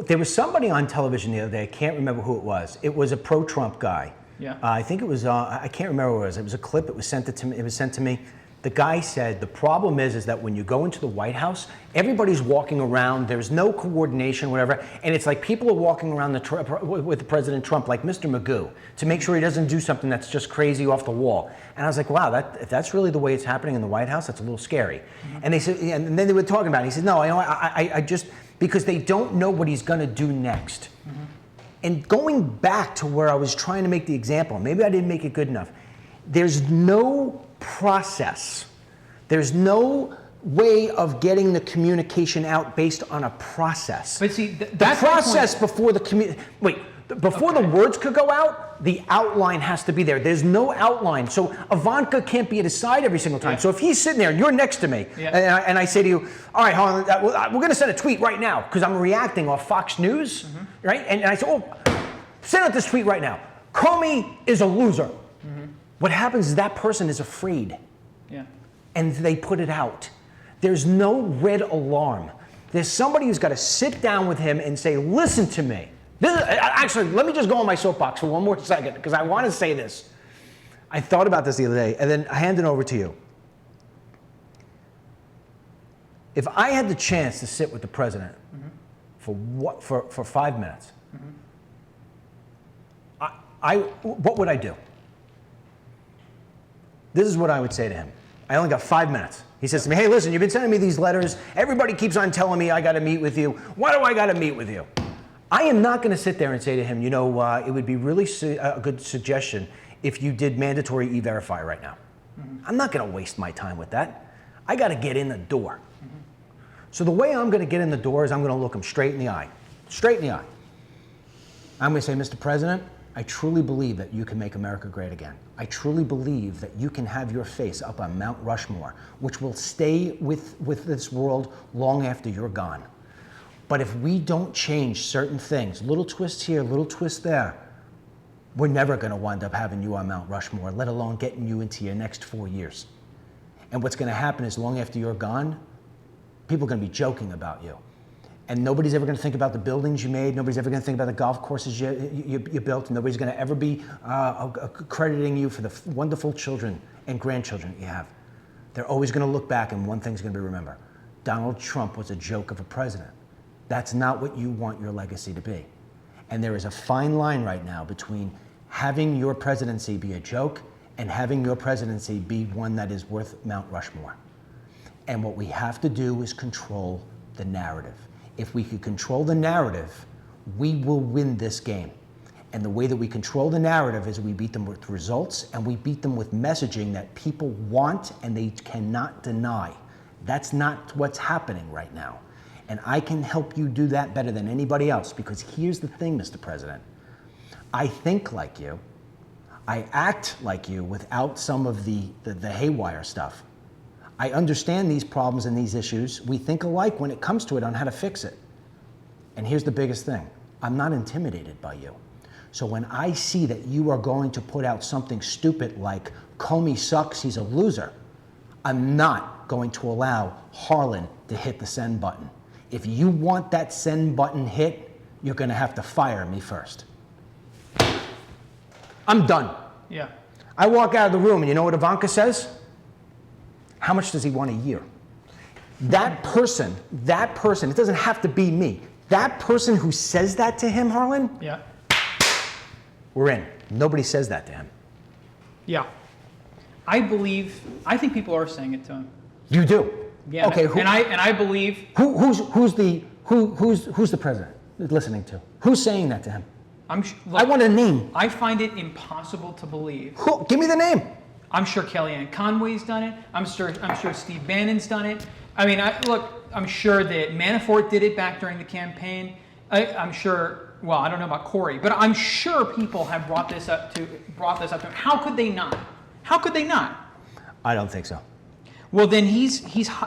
There was somebody on television the other day, I can't remember who it was. It was a pro-Trump guy. Yeah. I think it was, I can't remember what it was. It was a clip, it was sent to me. The guy said, the problem is that when you go into the White House, everybody's walking around, there's no coordination, whatever, and it's like people are walking around with President Trump like Mr. Magoo to make sure he doesn't do something that's just crazy off the wall. And I was like, wow, if that's really the way it's happening in the White House, that's a little scary. Mm-hmm. And they said, and then they were talking about it. He said, no, I just, because they don't know what he's going to do next. Mm-hmm. And going back to where I was trying to make the example, maybe I didn't make it good enough. There's no process. There's no way of getting the communication out based on a process. But see, the process before the the words could go out, the outline has to be there. There's no outline. So Ivanka can't be at his side every single time. Yeah. So if he's sitting there and you're next to me, and I say to you, all right, Harlan, we're going to send a tweet right now because I'm reacting off Fox News, right? And I say, send out this tweet right now. Comey is a loser. Mm-hmm. What happens is that person is afraid. Yeah. And they put it out. There's no red alarm. There's somebody who's got to sit down with him and say, listen to me. Actually, let me just go on my soapbox for one more second because I want to say this. I thought about this the other day and then I hand it over to you. If I had the chance to sit with the president for 5 minutes, what would I do? this is what I would say to him. I only got 5 minutes. He says to me, hey, listen, you've been sending me these letters. Everybody keeps on telling me I got to meet with you. Why do I got to meet with you? I am not going to sit there and say to him, you know, it would be really a good suggestion if you did mandatory E-Verify right now. I'm not going to waste my time with that. I got to get in the door. So the way I'm going to get in the door is I'm going to look him straight in the eye. Straight in the eye. I'm going to say, Mr. President, I truly believe that you can make America great again. I truly believe that you can have your face up on Mount Rushmore, which will stay with this world long after you're gone. But if we don't change certain things, little twists here, little twists there, we're never going to wind up having you on Mount Rushmore, let alone getting you into your next 4 years. And what's going to happen is long after you're gone, people are going to be joking about you. And nobody's ever going to think about the buildings you made. Nobody's ever going to think about the golf courses you built. Nobody's going to ever be crediting you for the wonderful children and grandchildren that you have. They're always going to look back and one thing's going to be remembered. Donald Trump was a joke of a president. That's not what you want your legacy to be. And there is a fine line right now between having your presidency be a joke and having your presidency be one that is worth Mount Rushmore. And what we have to do is control the narrative. If we could control the narrative, we will win this game. And the way that we control the narrative is we beat them with results and we beat them with messaging that people want and they cannot deny. That's not what's happening right now. And I can help you do that better than anybody else because here's the thing, Mr. President. I think like you. I act like you without some of the haywire stuff. I understand these problems and these issues. We think alike when it comes to it on how to fix it. And here's the biggest thing. I'm not intimidated by you. So when I see that you are going to put out something stupid like Comey sucks, he's a loser, I'm not going to allow Harlan to hit the send button. If you want that send button hit, you're going to have to fire me first. I'm done. Yeah. I walk out of the room and you know what Ivanka says? How much does he want a year? That person, it doesn't have to be me. That person who says that to him, Harlan, Yeah. we're in. Nobody says that to him. Yeah. I think people are saying it to him. You do? Yeah. Okay. And I believe. Who's the president listening to? Who's saying that to him? Look, I want a name. I find it impossible to believe. Give me the name. I'm sure Kellyanne Conway's done it. I'm sure Steve Bannon's done it. I mean, I'm sure that Manafort did it back during the campaign. I'm sure. Well, I don't know about Corey, but I'm sure people have brought this up to him. How could they not? How could they not? I don't think so. Well, then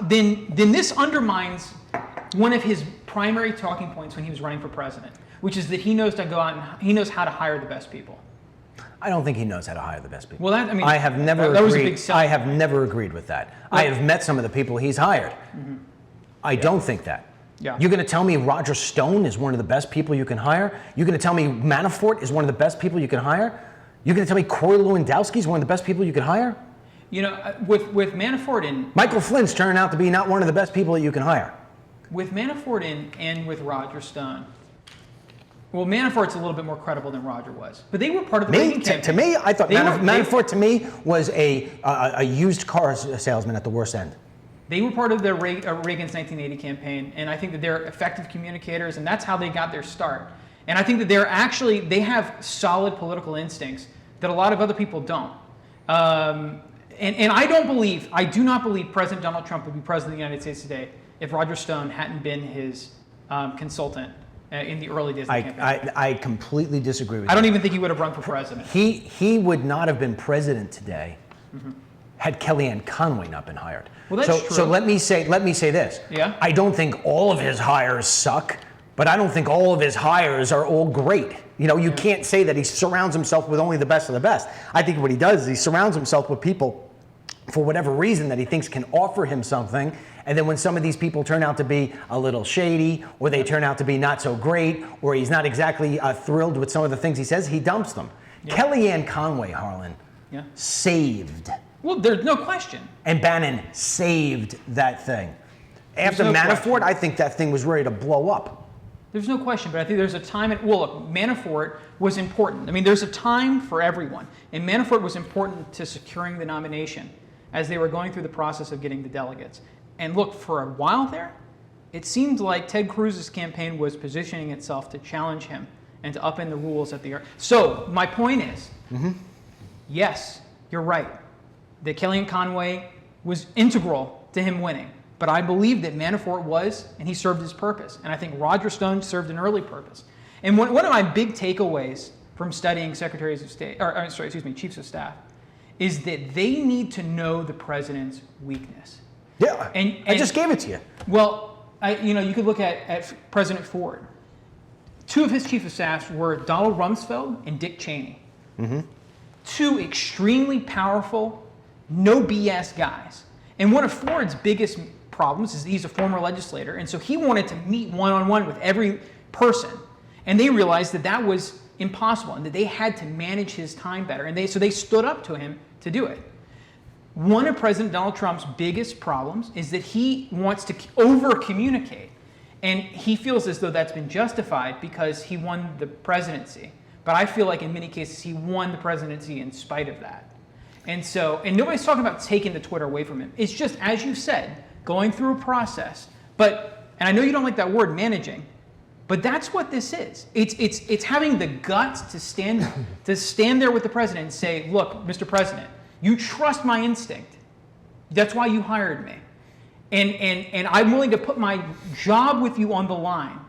then this undermines one of his primary talking points when he was running for president, which is that he knows to go out and he knows how to hire the best people. I don't think he knows how to hire the best people. Well, I have never that agreed. was a big sell. I have never agreed with that. Well, I have met some of the people he's hired. Mm-hmm. I don't think that. Yeah. You're going to tell me Roger Stone is one of the best people you can hire? You're going to tell me Manafort is one of the best people you can hire? You're going to tell me Corey Lewandowski is one of the best people you can hire? You know, with Manafort and Michael Flynn's turned out to be not one of the best people that you can hire. With Manafort and with Roger Stone. Well, Manafort's a little bit more credible than Roger was, but they were part of the Reagan campaign. To me, I thought Manafort to me was a used car salesman at the worst end. They were part of the Reagan's 1980 campaign, and I think that they're effective communicators, and that's how they got their start. And I think that they have solid political instincts that a lot of other people don't. And I do not believe President Donald Trump would be president of the United States today if Roger Stone hadn't been his consultant in the early days of the campaign. I completely disagree with you. I don't even think he would have run for president. He would not have been president today had Kellyanne Conway not been hired. Well, that's true. So let me say this. Yeah. I don't think all of his hires suck, but I don't think all of his hires are all great. You know, you can't say that he surrounds himself with only the best of the best. I think what he does is he surrounds himself with people for whatever reason that he thinks can offer him something. And then when some of these people turn out to be a little shady, or they turn out to be not so great, or he's not exactly thrilled with some of the things he says, he dumps them. Yeah. Kellyanne Conway, Harlan, saved. Well, there's no question. And Bannon saved that thing. After Manafort, I think that thing was ready to blow up. There's no question, but I think there's a time, well, look, Manafort was important. I mean, there's a time for everyone. And Manafort was important to securing the nomination as they were going through the process of getting the delegates. And look, for a while there, it seemed like Ted Cruz's campaign was positioning itself to challenge him and to upend the rules at the... So, my point is, yes, you're right, that Kellyanne Conway was integral to him winning. But I believe that Manafort was, and he served his purpose. And I think Roger Stone served an early purpose. And one of my big takeaways from studying secretaries of state, chiefs of staff, is that they need to know the president's weakness. Yeah, And I just gave it to you. Well, you could look at President Ford. Two of his chief of staffs were Donald Rumsfeld and Dick Cheney. Two extremely powerful, no BS guys. And one of Ford's biggest problems is he's a former legislator, and so he wanted to meet one-on-one with every person. And they realized that that was impossible and that they had to manage his time better. And so they stood up to him to do it. One of President Donald Trump's biggest problems is that he wants to over-communicate. And he feels as though that's been justified because he won the presidency. But I feel like in many cases he won the presidency in spite of that. And nobody's talking about taking the Twitter away from him. It's just, as you said, going through a process. And I know you don't like that word, managing, but that's what this is. It's having the guts to stand there with the president and say, look, Mr. President, you trust my instinct. That's why you hired me. And I'm willing to put my job with you on the line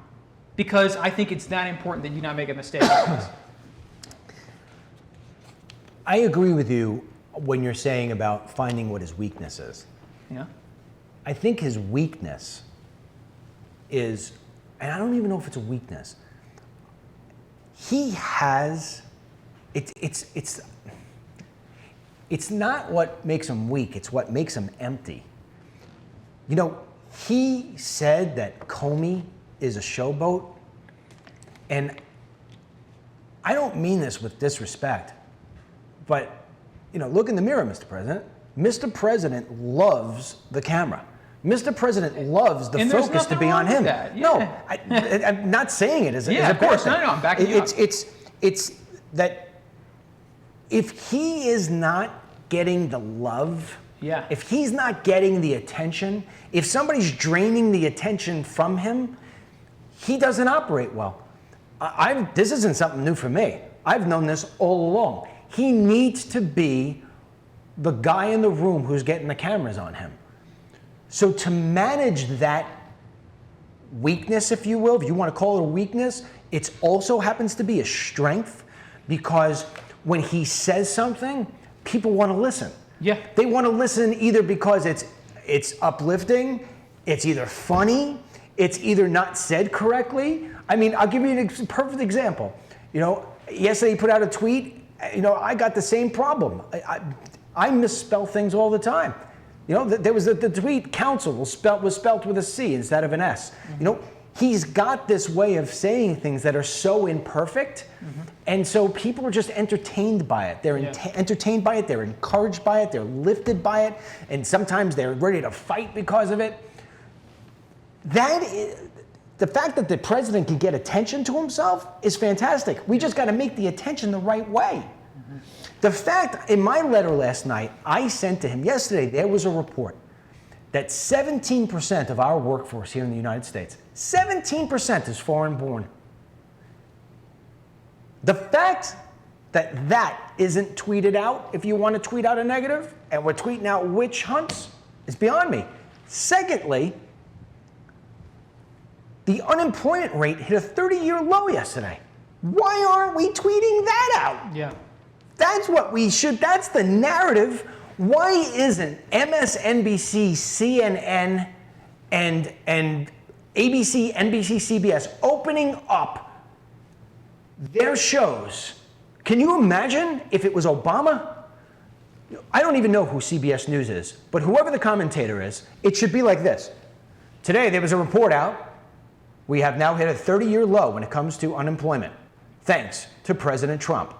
because I think it's that important that you not make a mistake like this. I agree with you when you're saying about finding what his weakness is. Yeah. I think his weakness is, and I don't even know if it's a weakness. He has, it's not what makes him weak, it's what makes him empty. You know, he said that Comey is a showboat, and I don't mean this with disrespect, but, look in the mirror, Mr. President. Mr. President loves the camera. Mr. President loves the focus to be on him. Yeah. No, I'm not saying it as a of course. No, I'm backing you up. It's that if he is not getting the love, if he's not getting the attention, if somebody's draining the attention from him, he doesn't operate well. This isn't something new for me. I've known this all along. He needs to be the guy in the room who's getting the cameras on him. So to manage that weakness, if you will, if you want to call it a weakness, it also happens to be a strength because when he says something, people want to listen. Yeah. They want to listen either because it's uplifting, it's either funny, it's either not said correctly. I mean, I'll give you a perfect example. Yesterday he put out a tweet. I got the same problem. I misspell things all the time. There was the tweet counsel was spelt with a C instead of an S. He's got this way of saying things that are so imperfect, and so people are just entertained by it. They're entertained by it, they're encouraged by it, they're lifted by it, and sometimes they're ready to fight because of it. The fact that the president can get attention to himself is fantastic. We just got to make the attention the right way. The fact, in my letter last night, I sent to him yesterday, there was a report that 17% of our workforce here in the United States, 17% is foreign born. The fact that that isn't tweeted out, if you want to tweet out a negative, and we're tweeting out witch hunts, is beyond me. Secondly, the unemployment rate hit a 30-year low yesterday. Why aren't we tweeting that out? Yeah. That's what we should, that's the narrative. Why isn't MSNBC, CNN, and ABC, NBC, CBS opening up their shows? Can you imagine if it was Obama? I don't even know who CBS News is, but whoever the commentator is, it should be like this. Today there was a report out. We have now hit a 30-year low when it comes to unemployment, thanks to President Trump.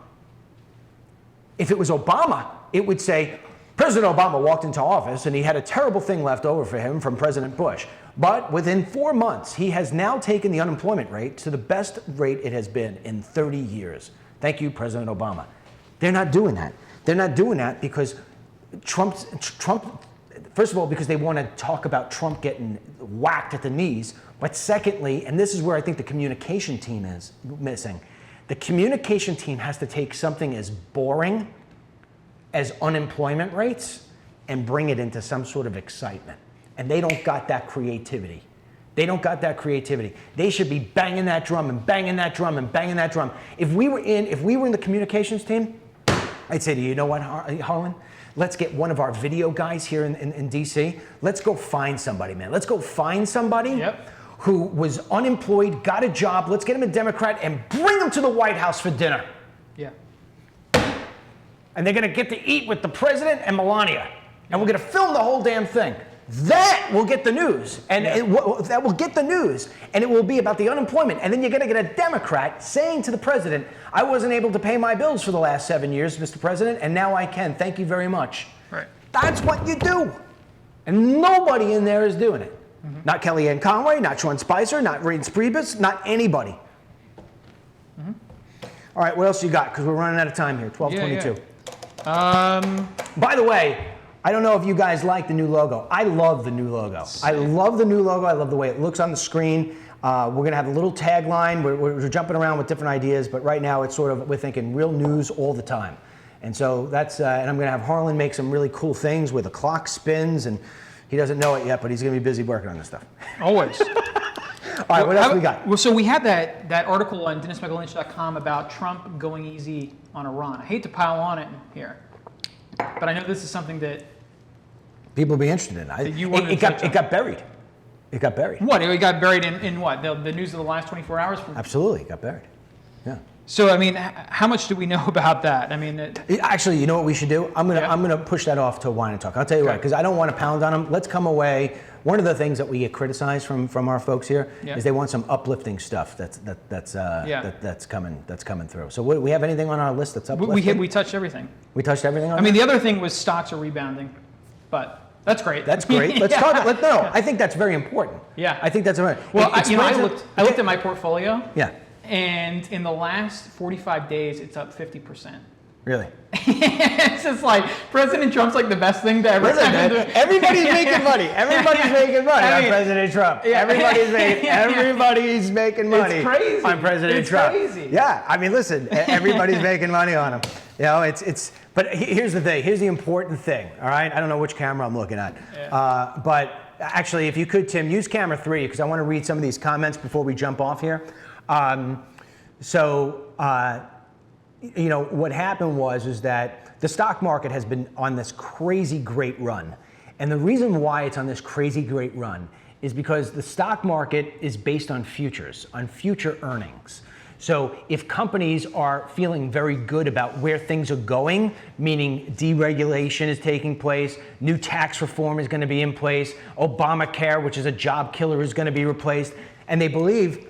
If it was Obama, it would say, President Obama walked into office and he had a terrible thing left over for him from President Bush. But within 4 months, he has now taken the unemployment rate to the best rate it has been in 30 years. Thank you, President Obama. They're not doing that. They're not doing that because Trump, first of all, because they want to talk about Trump getting whacked at the knees. But secondly, and this is where I think the communication team is missing, the communication team has to take something as boring as unemployment rates and bring it into some sort of excitement. And they don't got that creativity. They don't got that creativity. They should be banging that drum and banging that drum and banging that drum. If we were in the communications team, I'd say to you, you know what, Harlan? Let's get one of our video guys here in DC. Let's go find somebody, man. Let's go find somebody who was unemployed, got a job. Let's get him a Democrat and bring him to the White House for dinner. Yeah. And they're gonna get to eat with the president and Melania. And we're gonna film the whole damn thing. That will get the news, and that will get the news, and it will be about the unemployment. And then you're going to get a Democrat saying to the president, I wasn't able to pay my bills for the last 7 years, Mr. President, and now I can. Thank you very much. Right. That's what you do. And nobody in there is doing it. Mm-hmm. Not Kellyanne Conway, not Sean Spicer, not Reince Priebus, not anybody. Mm-hmm. All right, what else you got? Because we're running out of time here, 12:22. By the way, I don't know if you guys like the new logo. I love the new logo. I love the new logo. I love the way it looks on the screen. We're going to have a little tagline. We're jumping around with different ideas, but right now it's sort of, we're thinking real news all the time. And so that's, and I'm going to have Harlan make some really cool things where the clock spins, and he doesn't know it yet, but he's going to be busy working on this stuff. Always. All right, what else we got? Well, so we had that article on DennisMichaelLynch.com about Trump going easy on Iran. I hate to pile on it here, but I know this is something that people will be interested in. It got buried. It got buried. What? It got buried in what? The news of the last 24 hours? Absolutely, it got buried. Yeah. So, I mean, how much do we know about that? I mean, actually, you know what we should do? I'm gonna push that off to Wine and Talk. I'll tell you what, because I don't want to pound on them. Let's come away. One of the things that we get criticized from our folks here is they want some uplifting stuff that's coming through. So, we have anything on our list that's uplifting? We touched everything. We touched everything. I mean, the other thing was stocks are rebounding, but that's great. That's great. Let's talk. I think that's very important. Yeah. I think that's very. Well, I looked at my portfolio. Yeah. And in the last 45 days, it's up 50%. Really? It's just like President Trump's like the best thing to ever happen. Everybody's making money. Everybody's making money on President Trump. Yeah. Everybody's making money. It's crazy. On President Trump. It's crazy. Yeah. I mean, listen. Everybody's making money on him. You know, it's. But here's the thing. Here's the important thing. All right. I don't know which camera I'm looking at. Yeah. But actually, if you could, Tim, use camera 3 because I want to read some of these comments before we jump off here. You know, what happened is that the stock market has been on this crazy great run. And the reason why it's on this crazy great run is because the stock market is based on futures, on future earnings. So if companies are feeling very good about where things are going, meaning deregulation is taking place, new tax reform is going to be in place, Obamacare, which is a job killer, is going to be replaced, and they believe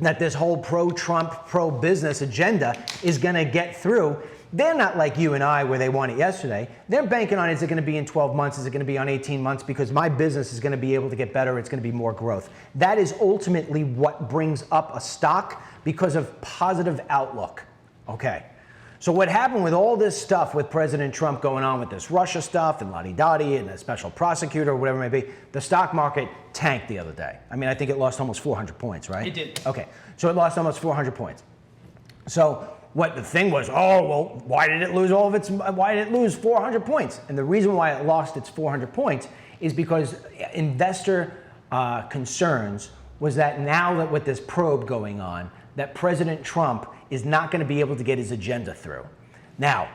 that this whole pro-Trump, pro-business agenda is going to get through, they're not like you and I where they want it yesterday. They're banking on, is it going to be in 12 months? Is it going to be on 18 months? Because my business is going to be able to get better. It's going to be more growth. That is ultimately what brings up a stock because of positive outlook. Okay. So what happened with all this stuff with President Trump going on with this Russia stuff and la-di-da-di and a special prosecutor or whatever it may be, the stock market tanked the other day. I mean, I think it lost almost 400 points, right? It did. Okay, so it lost almost 400 points. So what the thing was, why did it lose 400 points? And the reason why it lost its 400 points is because investor concerns was that now that with this probe going on, that President Trump is not going to be able to get his agenda through. Now,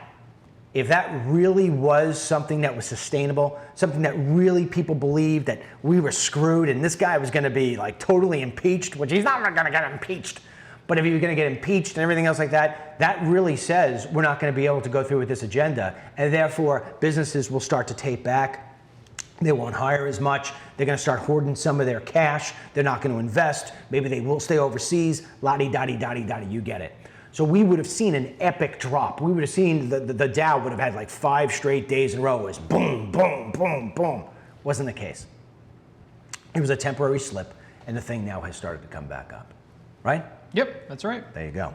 if that really was something that was sustainable, something that really people believed that we were screwed and this guy was going to be like totally impeached, which he's not going to get impeached, but if he was going to get impeached and everything else like that, that really says we're not going to be able to go through with this agenda, and therefore businesses will start to tape back. They won't hire as much. They're going to start hoarding some of their cash. They're not going to invest. Maybe they will stay overseas. La-di-da-di-da-di-da-di, you get it. So we would have seen an epic drop. We would have seen the Dow would have had like 5 straight days in a row. It was boom, boom, boom, boom. Wasn't the case. It was a temporary slip, and the thing now has started to come back up, right? Yep, that's right. There you go.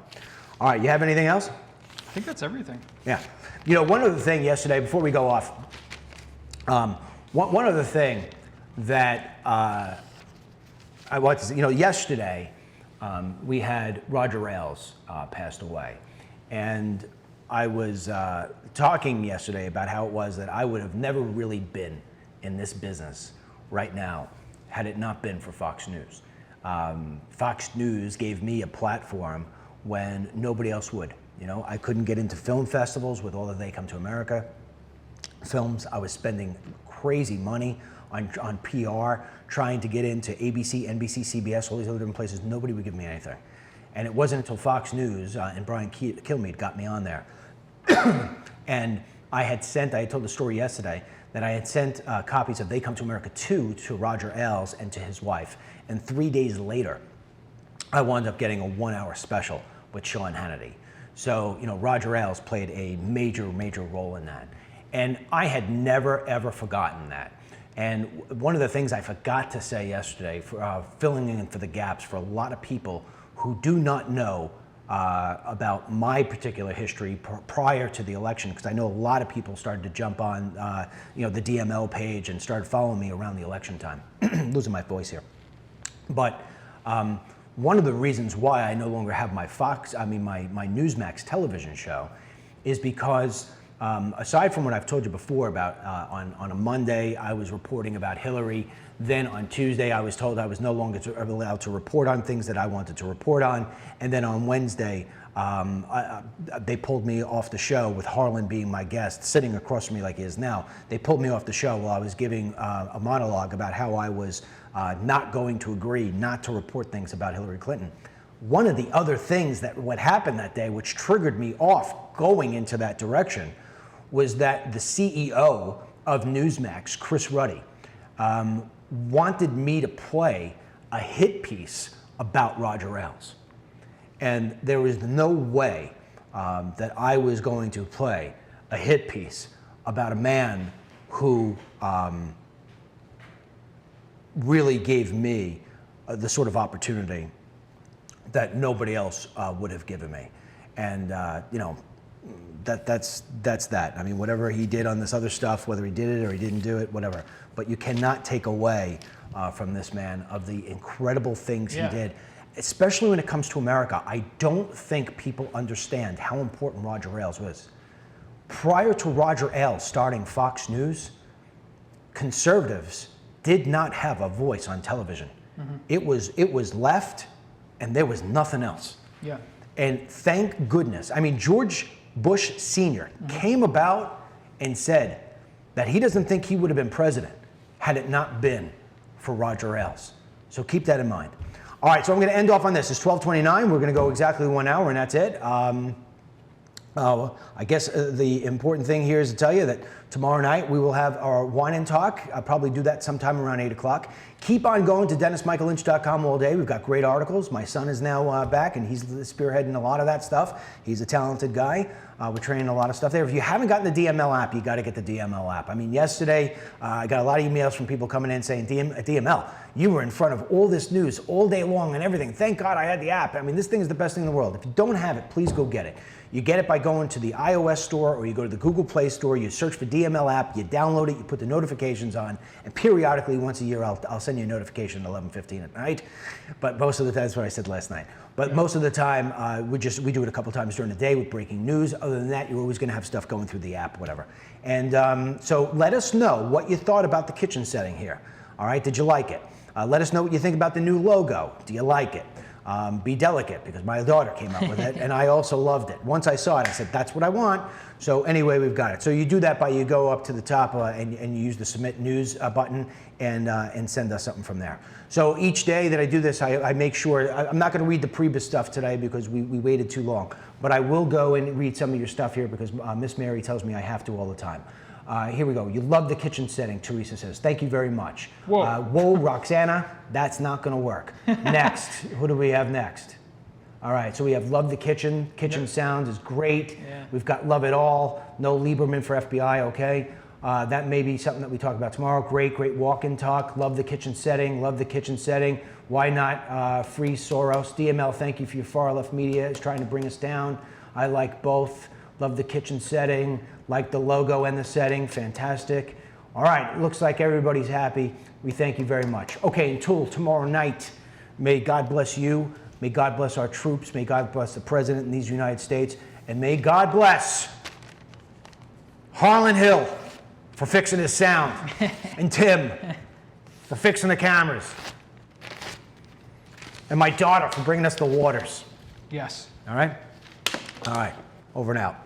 All right, you have anything else? I think that's everything. Yeah. You know, one other thing yesterday, before we go off, one other thing that I want to say, you know, yesterday we had Roger Ailes passed away. And I was talking yesterday about how it was that I would have never really been in this business right now had it not been for Fox News. Fox News gave me a platform when nobody else would. You know, I couldn't get into film festivals with all the They Come to America films. I was spending crazy money on PR, trying to get into ABC, NBC, CBS, all these other different places. Nobody would give me anything. And it wasn't until Fox News and Brian Kilmeade got me on there. And I had told the story yesterday, that I had sent copies of They Come to America 2 to Roger Ailes and to his wife. And 3 days later, I wound up getting a 1-hour special with Sean Hannity. So, you know, Roger Ailes played a major, major role in that. And I had never, ever forgotten that. And one of the things I forgot to say yesterday, for, filling in for the gaps for a lot of people who do not know about my particular history prior to the election, because I know a lot of people started to jump on you know, the DML page and started following me around the election time. Losing my voice here. But one of the reasons why I no longer have my my Newsmax television show is because aside from what I've told you before about on a Monday, I was reporting about Hillary. Then on Tuesday, I was told I was no longer allowed to report on things that I wanted to report on. And then on Wednesday, they pulled me off the show with Harlan being my guest, sitting across from me like he is now. They pulled me off the show while I was giving a monologue about how I was not going to agree not to report things about Hillary Clinton. One of the other things what happened that day, which triggered me off going into that direction, was that the CEO of Newsmax, Chris Ruddy, wanted me to play a hit piece about Roger Ailes. And there was no way that I was going to play a hit piece about a man who really gave me the sort of opportunity that nobody else would have given me. And you know, that's that. I mean, whatever he did on this other stuff, whether he did it or he didn't do it, whatever. But you cannot take away from this man of the incredible things he did, especially when it comes to America. I don't think people understand how important Roger Ailes was. Prior to Roger Ailes starting Fox News, conservatives did not have a voice on television. Mm-hmm. It was left, and there was nothing else. Yeah. And thank goodness. I mean, George Bush Sr. came about and said that he doesn't think he would have been president had it not been for Roger Ailes. So keep that in mind. All right, so I'm going to end off on this. It's 12:29. We're going to go exactly 1 hour, and that's it. I guess the important thing here is to tell you that tomorrow night we will have our wine and talk. I'll probably do that sometime around 8 o'clock. Keep on going to DennisMichaelLynch.com all day. We've got great articles. My son is now back, and he's spearheading a lot of that stuff. He's a talented guy. We're training a lot of stuff there. If you haven't gotten the DML app, you got to get the DML app. I mean, yesterday I got a lot of emails from people coming in saying, DML, you were in front of all this news all day long and everything. Thank God I had the app. I mean, this thing is the best thing in the world. If you don't have it, please go get it. You get it by going to the iOS store or you go to the Google Play Store, you search for DML app, you download it, you put the notifications on, and periodically, once a year, I'll send you a notification at 11:15 at night. But most of the time, that's what I said last night. But most of the time, we do it a couple times during the day with breaking news. Other than that, you're always going to have stuff going through the app, whatever. And so let us know what you thought about the kitchen setting here. All right, did you like it? Let us know what you think about the new logo. Do you like it? Be delicate, because my daughter came up with it, and I also loved it. Once I saw it, I said, that's what I want. So anyway, we've got it. So you do that by you go up to the top and you use the Submit News button and send us something from there. So each day that I do this, I make sure, I'm not going to read the Priebus stuff today because we waited too long, but I will go and read some of your stuff here because Miss Mary tells me I have to all the time. Here we go. You love the kitchen setting, Teresa says. Thank you very much. Whoa, Roxana, that's not going to work. Next, who do we have next? All right, so we have Love the Kitchen. Kitchen Sounds is great. Yeah. We've got Love It All. No Lieberman for FBI, okay? That may be something that we talk about tomorrow. Great walk-in talk. Love the kitchen setting. Love the kitchen setting. Why not free Soros? DML, thank you for your far left media. Is trying to bring us down. I like both. Love the kitchen setting. Like the logo and the setting. Fantastic. All right, looks like everybody's happy. We thank you very much. Okay, until tomorrow night, may God bless you. May God bless our troops. May God bless the president in these United States. And may God bless Harlan Hill for fixing his sound. And Tim for fixing the cameras. And my daughter for bringing us the waters. Yes. All right? All right. Over and out.